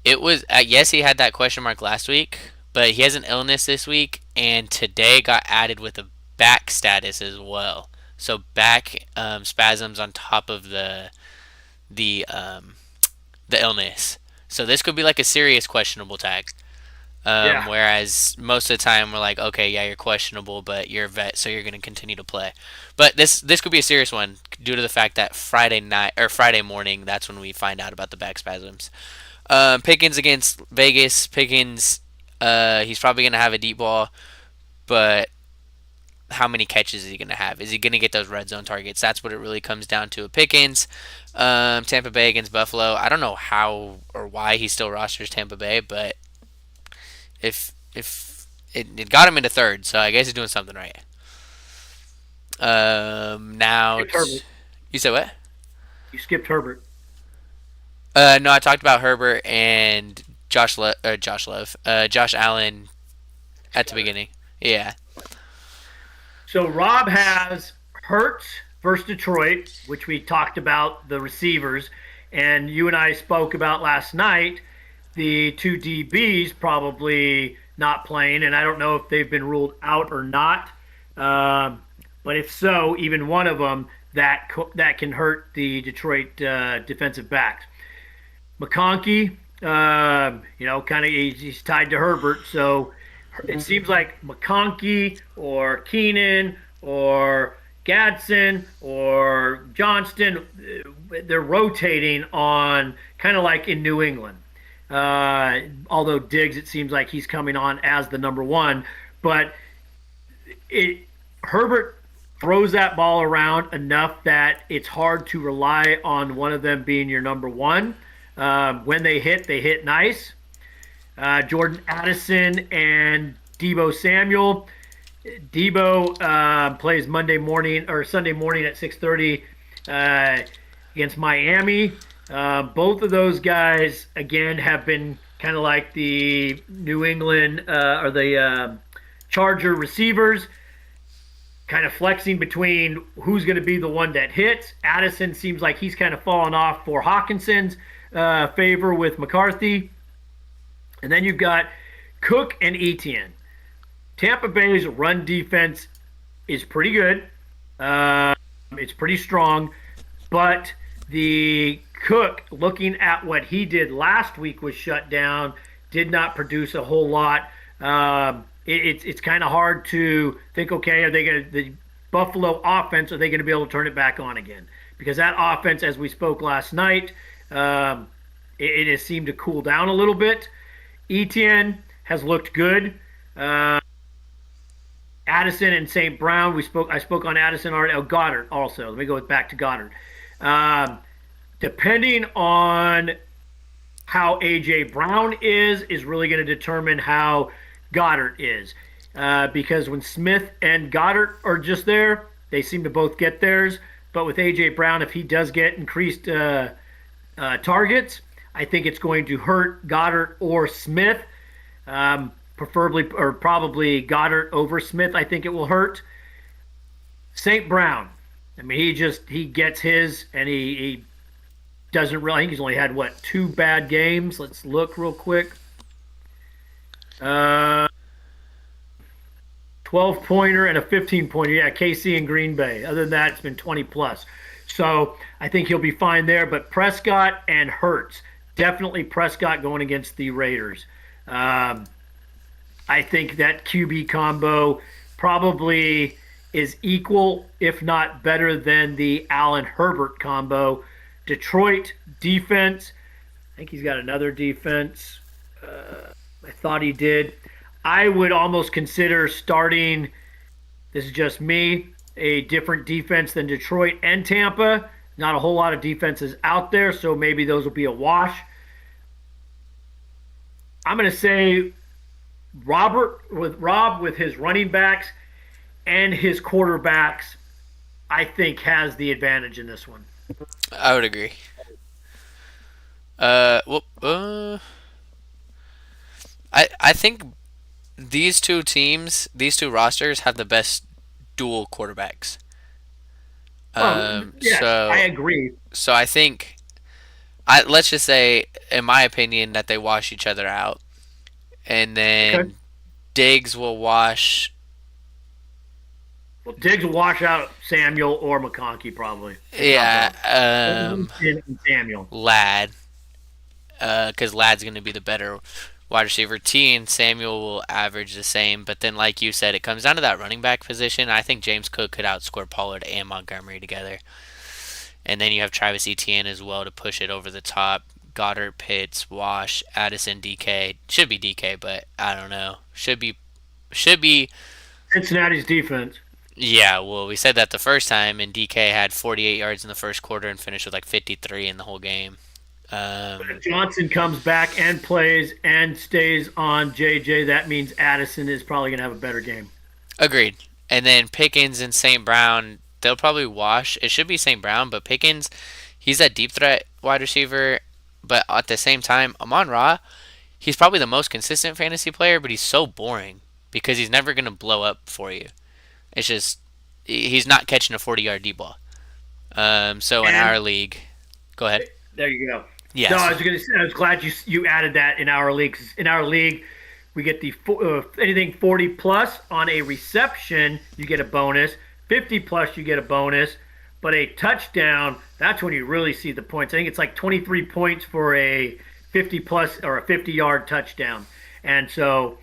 it was yes he had that question mark last week, but he has an illness this week, and today got added with a back status as well. So back spasms on top of the the illness. So this could be like a serious questionable tag. Yeah. Whereas most of the time we're like, okay, yeah, you're questionable, but you're a vet, so you're going to continue to play. But this could be a serious one due to the fact that Friday night or Friday morning, that's when we find out about the back spasms. Pickens against Vegas. Pickens, he's probably going to have a deep ball, but how many catches is he going to have? Is he going to get those red zone targets? That's what it really comes down to. Pickens, Tampa Bay against Buffalo. I don't know how or why he still rosters Tampa Bay, but if it got him into third, so I guess he's doing something right. Now Skipped Herbert. you said what? You skipped Herbert. No, I talked about Herbert and Josh Allen at the beginning. Yeah, So Rob has Hurts versus Detroit, which we talked about the receivers, and you and I spoke about last night. The two DBs probably not playing, and I don't know if they've been ruled out or not. Um, but if so, even one of them that can hurt the Detroit defensive backs. McConkey, kind of he's tied to Herbert, so it seems like McConkey or Keenan or Gadsden or Johnston, they're rotating on kind of like in New England. Although Diggs, it seems like he's coming on as the number one, but Herbert throws that ball around enough that it's hard to rely on one of them being your number one. When they hit nice. Jordan Addison and Debo Samuel. Debo plays Monday morning or Sunday morning at 6:30 against Miami. Both of those guys again have been kind of like the New England or the Charger receivers, kind of flexing between who's going to be the one that hits. Addison seems like he's kind of fallen off for Hawkinson's favor with McCarthy. And then you've got Cook and Etienne. Tampa Bay's run defense is pretty good. It's pretty strong. But the Cook, looking at what he did last week, was shut down, did not produce a whole lot. It's kind of hard to think, okay, are they going to, the Buffalo offense, are they going to be able to turn it back on again? Because that offense, as we spoke last night, it has seemed to cool down a little bit. Etienne has looked good. Addison and St. Brown, I spoke on Addison already. Oh, Goddard also. Let me go back to Goddard. Depending on how A.J. Brown is really going to determine how Goddard is. Because when Smith and Goddard are just there, they seem to both get theirs. But with A.J. Brown, if he does get increased targets, I think it's going to hurt Goddard or Smith. Preferably or probably Goddard over Smith. I think it will hurt. St. Brown. I mean, he gets his, and he doesn't really. I think he's only had what, two bad games. Let's look real quick. Uh, 12 pointer and a 15 pointer. Yeah, KC and Green Bay. Other than that, it's been 20 plus. So I think he'll be fine there. But Prescott and Hurts, definitely Prescott going against the Raiders. Um, I think that QB combo probably is equal, if not better, than the Allen Herbert combo. Detroit defense. I think he's got another defense. I thought he did. I would almost consider starting, this is just me, a different defense than Detroit and Tampa. Not a whole lot of defenses out there, so maybe those will be a wash. I'm going to say Rob with his running backs and his quarterbacks, I think has the advantage in this one. I would agree. Well, I think these two rosters have the best dual quarterbacks. Oh, yes, I So agree. I think let's just say, in my opinion, that they wash each other out, and Okay. then Diggs will wash. Well, Diggs will wash out Samuel or McConkey probably, if not Yeah, both. And Samuel. Lad, because Lad's going to be the better wide receiver. T and Samuel will average the same, but then, like you said, it comes down to that running back position. I think James Cook could outscore Pollard and Montgomery together, and then you have Travis Etienne as well to push it over the top. Goddard, Pitts, Wash, Addison, DK. Should be DK, but I don't know. Should be. Cincinnati's defense. Yeah, well, we said that the first time, and DK had 48 yards in the first quarter and finished with like 53 in the whole game. But if Um, Johnson comes back and plays and stays on JJ, that means Addison is probably going to have a better game. Agreed. And then Pickens and St. Brown, they'll probably wash. It should be St. Brown, but Pickens, he's a deep threat wide receiver. But at the same time, Amon Ra, he's probably the most consistent fantasy player, but he's so boring because he's never going to blow up for you. It's just, he's not catching a 40-yard deep ball. So in our And league, go ahead. there you go. No, Yes. I was glad you added that in our league. 'Cause in our league, we get the anything 40 plus on a reception, you get a bonus. 50 plus, you get a bonus. But a touchdown, that's when you really see the points. I think it's like 23 points for a 50 plus or a 50-yard touchdown. And so,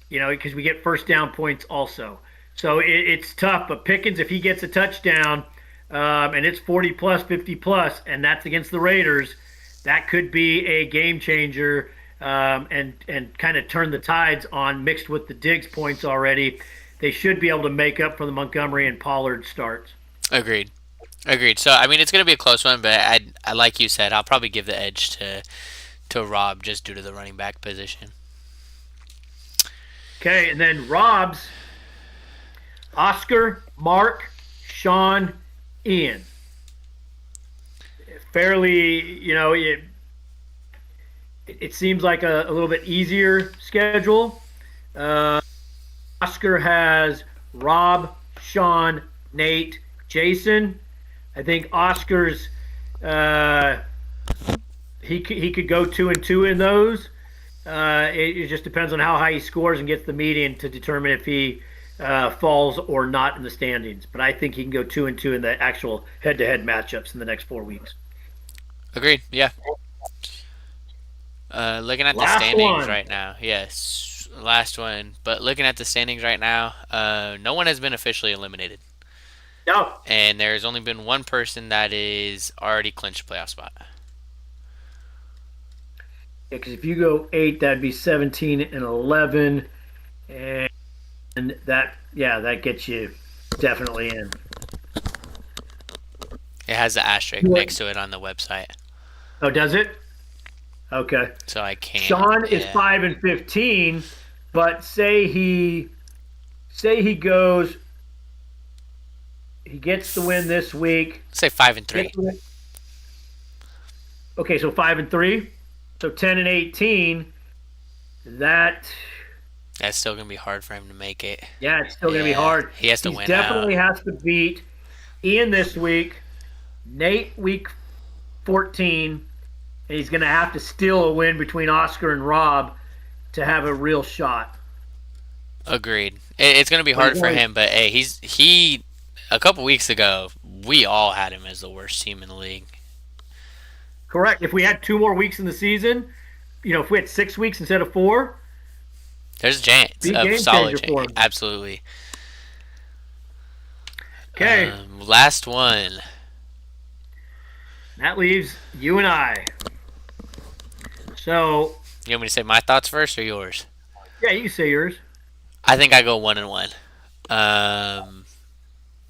because we get first down points also. So it's tough. But Pickens, if he gets a touchdown, and it's 40 plus, 50 plus, and that's against the Raiders, that could be a game changer, and kind of turn the tides on, mixed with the Diggs points already. They should be able to make up for the Montgomery and Pollard starts. Agreed. Agreed. So I mean, it's going to be a close one, but I like you said, I'll probably give the edge to Rob just due to the running back position. Okay, and then Rob's Oscar, Mark, Sean, Ian. Fairly, it seems like a little bit easier schedule. Uh, Oscar has Rob, Sean, Nate, Jason. I think Oscar's uh, he could go 2-2 in those. It just depends on how high he scores and gets the median to determine if he falls or not in the standings. But I think he can go 2-2 in the actual head-to-head matchups in the next 4 weeks. Agreed. Yeah. Looking at the Last standings one. right now, yes, last one. But looking at the standings right now, no one has been officially eliminated, No, and there's only been one person that is already clinched a playoff spot. because if you go 8, that'd be 17 and 11, and that gets you definitely in. It has the asterisk next to it on the website, Oh, does it? Okay. so I can't. Sean is Yeah, 5-15, but say he gets the win this week. say 5-3. Gets the win- Okay, so 5-3, so 10-18. That That's still gonna be hard for him to make it. Yeah, it's still going to be Yeah, hard. he has to He win out. definitely has to beat Ian this week, Nate week 14, and he's going to have to steal a win between Oscar and Rob to have a real shot. Agreed. It's going to be hard for him, but hey, he a couple weeks ago, we all had him as the worst team in the league. Correct. If we had 2 more weeks in the season, if we had 6 weeks instead of 4, there's a chance, a solid chance. Absolutely. Okay. Last one. That leaves you and I. So. You want me to say my thoughts first or yours? Yeah, you can say yours. I think I go 1-1.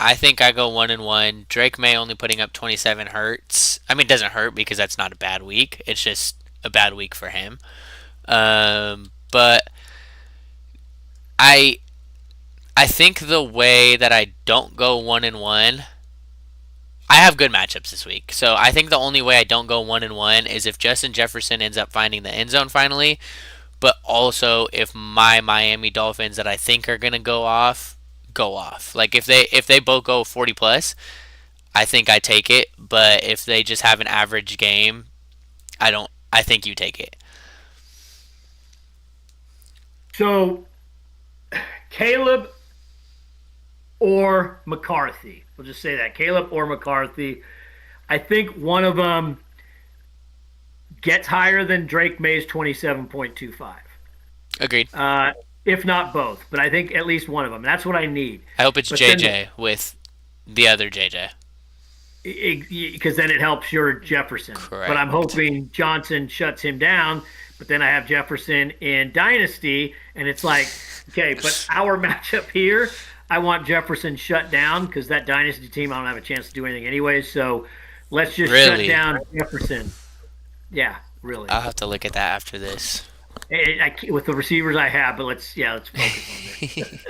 I think I go 1-1. Drake May only putting up 27 hurts. I mean, it doesn't hurt because that's not a bad week. It's just a bad week for him. But I think the way that I don't go 1-1, I have good matchups this week. So I think the only way I don't go 1-1 is if Justin Jefferson ends up finding the end zone finally, but also if my Miami Dolphins that I think are gonna go off. Like if they both go 40 plus, I think I take it. But if they just have an average game, I don't. I think you take it. So, Caleb or McCarthy. We'll just say that. Caleb or McCarthy. I think one of them gets higher than Drake May's 27.25. Agreed. If not both. But I think at least one of them. That's what I need. I hope it's JJ with the other JJ. Because then it helps your Jefferson. Correct. But I'm hoping Johnson shuts him down. But then I have Jefferson in Dynasty. And it's like, okay, but our matchup here, I want Jefferson shut down because that Dynasty team, I don't have a chance to do anything anyway. So let's just shut down Jefferson. Yeah, really. I'll have to look at that after this. With the receivers I have, but let's focus on this.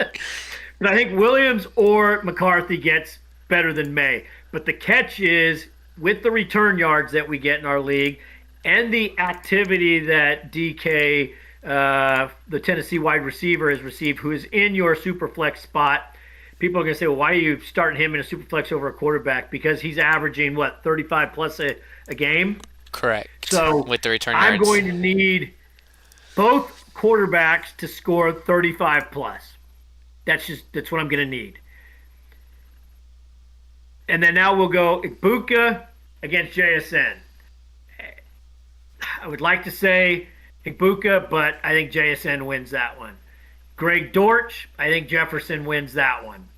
But I think Williams or McCarthy gets better than May. But the catch is with the return yards that we get in our league and the activity that DK, the Tennessee wide receiver, has received, who is in your super flex spot. People are going to say, well, why are you starting him in a super flex over a quarterback? Because he's averaging, 35 plus a game? Correct. So with the return yards, I'm going to need both quarterbacks to score 35 plus. That's what I'm going to need. And then now we'll go Ibuka against JSN. I would like to say Ibuka, but I think JSN wins that one. Greg Dortch, I think Jefferson wins that one.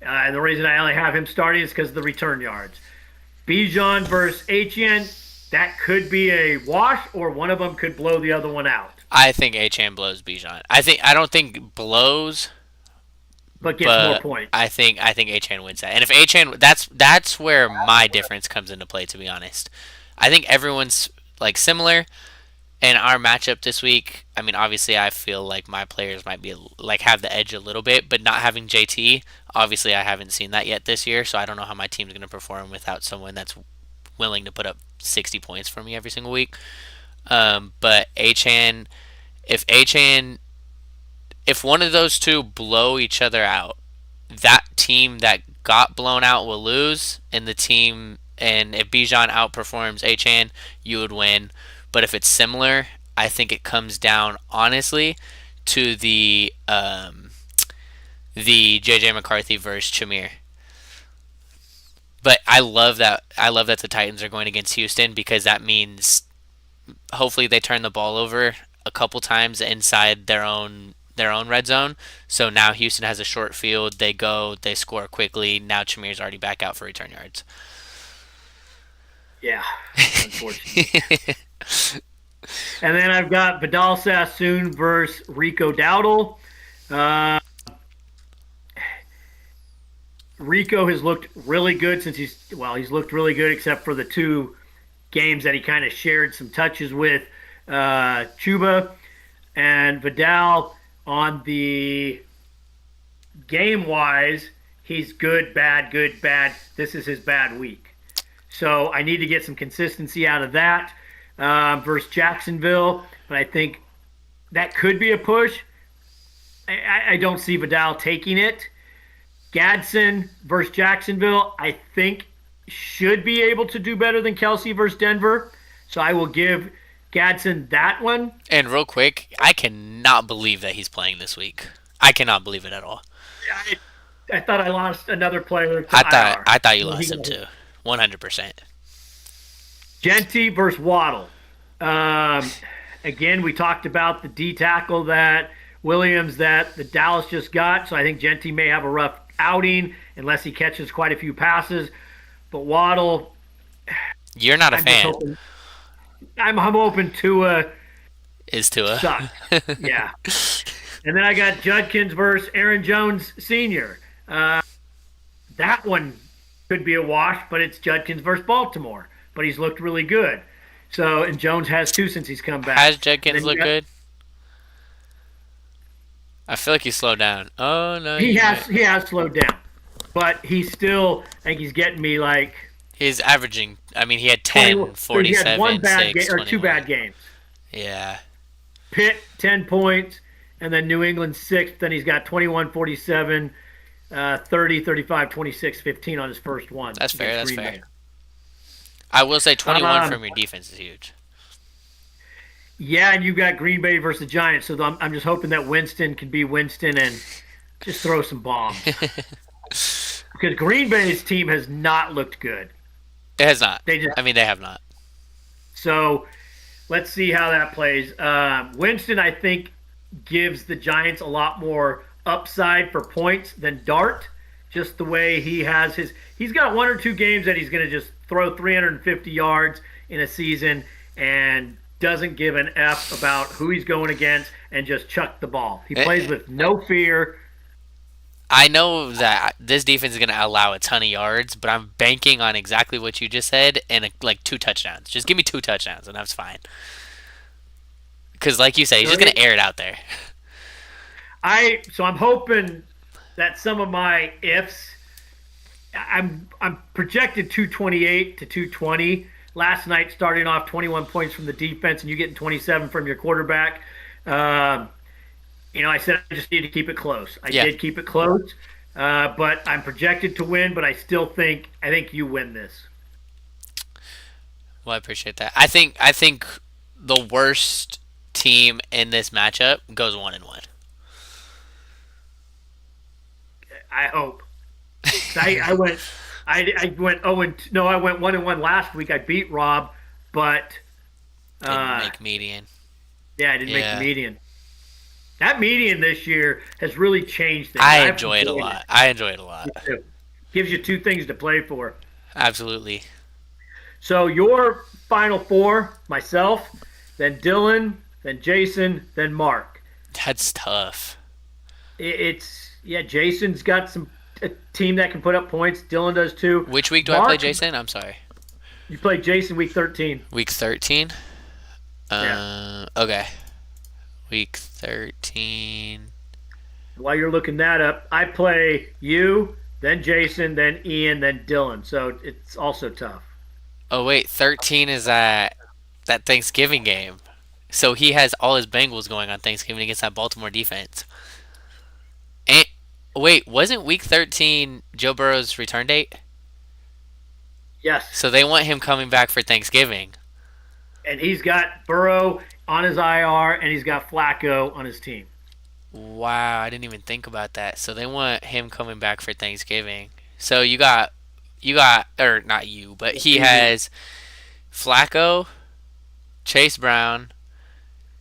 And the reason I only have him starting is because of the return yards. Bijan versus Etienne, that could be a wash, or one of them could blow the other one out. I think Etienne blows Bijan. I don't think blows, but gets more points. I think Etienne wins that. And if Etienne, that's where my difference comes into play. To be honest, I think everyone's like similar. In our matchup this week, I mean, obviously, I feel like my players might be have the edge a little bit, but not having JT, obviously, I haven't seen that yet this year, so I don't know how my team's going to perform without someone that's willing to put up 60 points for me every single week. But if one of those two blow each other out, that team that got blown out will lose, and if Bijan outperforms Etienne, you would win. But if it's similar, I think it comes down honestly to the JJ McCarthy versus Chimere. But I love that the Titans are going against Houston, because that means hopefully they turn the ball over a couple times inside their own red zone. So now Houston has a short field. They score quickly. Now Chimere's already back out for return yards. Yeah, unfortunately. And then I've got Vidal Sassoon versus Rico Dowdle. Rico has looked really good since he's looked really good except for the 2 games that he kind of shared some touches with Chuba. And Vidal, on the game-wise, he's good, bad, good, bad. This is his bad week. So I need to get some consistency out of that versus Jacksonville. But I think that could be a push. I don't see Vidal taking it. Gadsden versus Jacksonville, I think should be able to do better than Kelsey versus Denver. So I will give Gadsden that one. And real quick, I cannot believe that he's playing this week. I cannot believe it at all. I thought I lost another player to I thought IR. I thought you lost him too. 100%. Genty versus Waddle. Um, Again, we talked about the D tackle that Williams that the Dallas just got. So I think Genty may have a rough outing unless he catches quite a few passes. But Waddle, You're not a I'm just fan. hoping. I'm hoping Tua Is Tua. sucks. Yeah. And then I got Judkins versus Aaron Jones Sr. That one could be a wash, but it's Judkins versus Baltimore. But he's looked really good. So, and Jones has two since he's come back. Has Judkins Then you looked got- good? I feel like he slowed down. Oh no, He has slowed down, but he's still. I think he's getting me like He's averaging. I mean, he had 20. 10, He 47, had one bad 6, game or two 21. bad games. Yeah. Pitt 10 points, and then New England 6. Then he's got 21, 47, 30, 35, 26, 15 on his first one. That's fair. against That's Green fair. Bay. I will say 21 Um, from your defense is huge. Yeah, and you got Green Bay versus the Giants, so I'm just hoping that Winston can be Winston and just throw some bombs. Because Green Bay's team has not looked good. It has not. They just I mean, they have not. So let's see how that plays. Winston, I think, gives the Giants a lot more upside for points than Dart. Just the way he has his. He's got one or two games that he's going to just throw 350 yards in a season and doesn't give an F about who he's going against and just chuck the ball. He plays with no fear. I know that this defense is going to allow a ton of yards, but I'm banking on exactly what you just said and like 2 touchdowns. Just give me 2 touchdowns and that's fine. Because like you said, he's just going to air it out there. So I'm hoping that some of my ifs. I'm projected 228 to 220. Last night, starting off 21 points from the defense, and you getting 27 from your quarterback. I said I just need to keep it close. I did keep it close, but I'm projected to win. But I think you win this. Well, I appreciate that. I think the worst team in this matchup goes 1-1. I hope. I went. I went 0 and no. I went 1-1 last week. I beat Rob, but Didn't make median. yeah, I didn't make the median. That median this year has really changed things. I enjoy it a lot. Gives you two things to play for. Absolutely. So your final four: myself, then Dylan, then Jason, then Mark. That's tough. Jason's got a team that can put up points. Dylan does too. Which week do I play Jason? I'm sorry. You play Jason week 13. Week 13? Yeah. Okay. Week 13. While you're looking that up, I play you, then Jason, then Ian, then Dylan. So it's also tough. Oh, wait. 13 is that Thanksgiving game. So he has all his Bengals going on Thanksgiving against that Baltimore defense. And wait, wasn't week 13 Joe Burrow's return date? Yes. So they want him coming back for Thanksgiving. And he's got Burrow on his IR, and he's got Flacco on his team. Wow, I didn't even think about that. So they want him coming back for Thanksgiving. So you got, or not you, but he has Flacco, Chase Brown,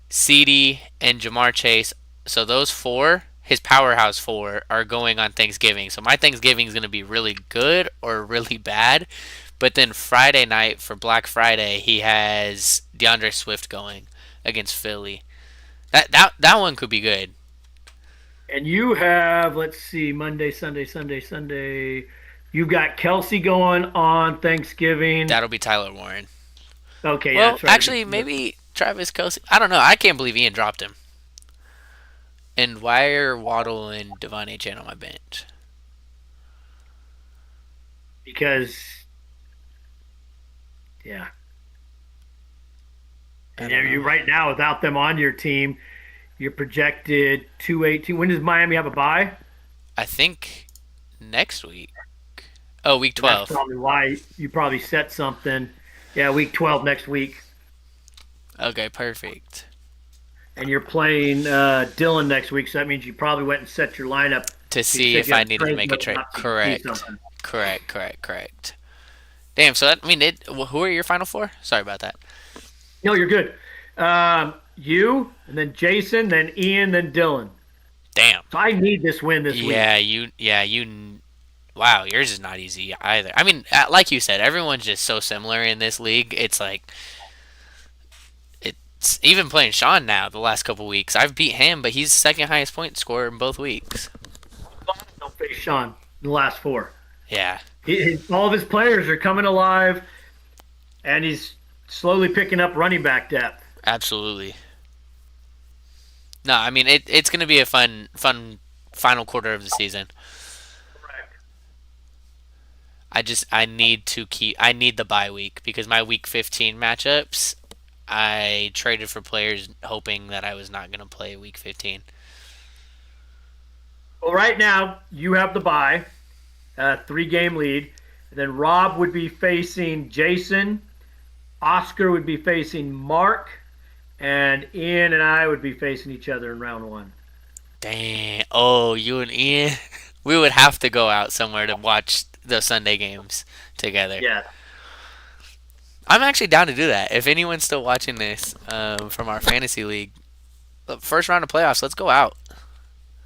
CD, and Jamar Chase. So those 4, his powerhouse 4, are going on Thanksgiving. So my Thanksgiving is going to be really good or really bad. But then Friday night for Black Friday, he has DeAndre Swift going against Philly. That one could be good. And you have, let's see, Monday, Sunday. You've got Kelsey going on Thanksgiving. That'll be Tyler Warren. Okay, Well, that's right. actually, maybe Travis Kelce. I don't know. I can't believe Ian dropped him. And why are Waddle and Devon Achane on my bench? Because, yeah. And you right now, without them on your team, you're projected 218. When does Miami have a bye? I think next week. Oh, week And that's 12. probably why you probably set something. Yeah, week 12 next week. Okay, perfect. And you're playing Dylan next week, so that means you probably went and set your lineup. To You see said if you I had needed to trade make a whether or trade. not you could see Correct. something. Correct, correct, correct. Damn, so that, I mean, who are your final four? Sorry about that. No, you're good. You, and then Jason, then Ian, then Dylan. Damn. So I need this win this week. Wow, yours is not easy either. I mean, like you said, everyone's just so similar in this league. It's like, it's even playing Sean now the last couple weeks. I've beat him, but he's second highest point scorer in both weeks. Don't face Sean in the last four. Yeah, All of his players are coming alive, and he's slowly picking up running back depth. absolutely. No, I mean, it's going to be a fun final quarter of the season. Correct. I need the bye week because my week 15 matchups, I traded for players hoping that I was not going to play week 15. Well, right now you have the bye, 3-game lead. And then Rob would be facing Jason. Oscar would be facing Mark, and Ian and I would be facing each other in round one. Dang. Oh, you and Ian, we would have to go out somewhere to watch the Sunday games together. Yeah. I'm actually down to do that. If anyone's still watching this from our fantasy league, the first round of playoffs, let's go out.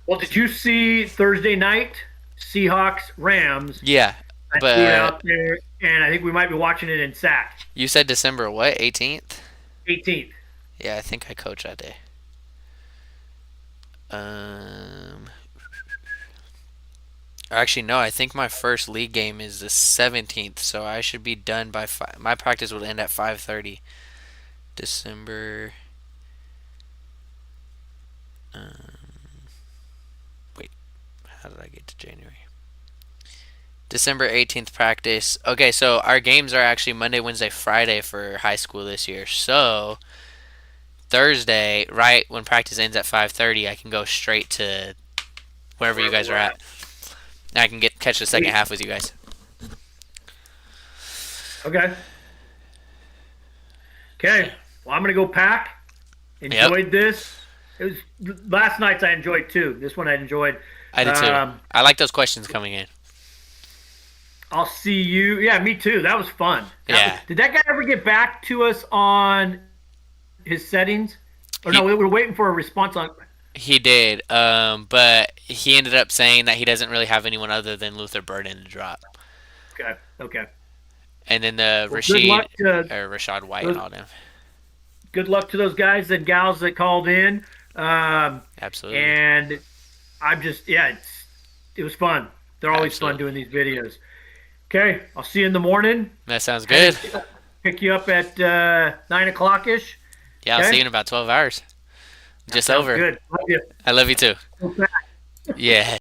Well, did you see Thursday night Seahawks Rams? Yeah, I threw it out but there, and I think we might be watching it in SAC. you said December what, 18th? 18th. Yeah, I think I coached that day. Um, Actually, no. I think my first league game is the 17th, so I should be done by 5. My practice would end at 5:30. December. Wait, how did I get to January? December 18th practice. Okay, so our games are actually Monday, Wednesday, Friday for high school this year. So Thursday, right when practice ends at 5:30, I can go straight to wherever you guys are at. And I can catch the second half with you guys. Okay. Okay. Well, I'm gonna go pack. Enjoyed this. It was last night's I enjoyed too. This one I enjoyed. I did too. I like those questions coming in. I'll see you. Yeah, me too. That was fun. Yeah. Did that guy ever get back to us on his settings? Or no, we were waiting for a response on. He did, but he ended up saying that he doesn't really have anyone other than Luther Burden to drop. Okay. Okay. And then the Rashad White and all them. Good luck to those guys and gals that called in. Absolutely. And I'm just, yeah, it was fun. They're always fun doing these videos. Okay, I'll see you in the morning. That sounds good. Pick you up at 9 o'clock-ish. Yeah, I'll see you in about 12 hours. Just over. Good. Love you. I love you too. Yeah.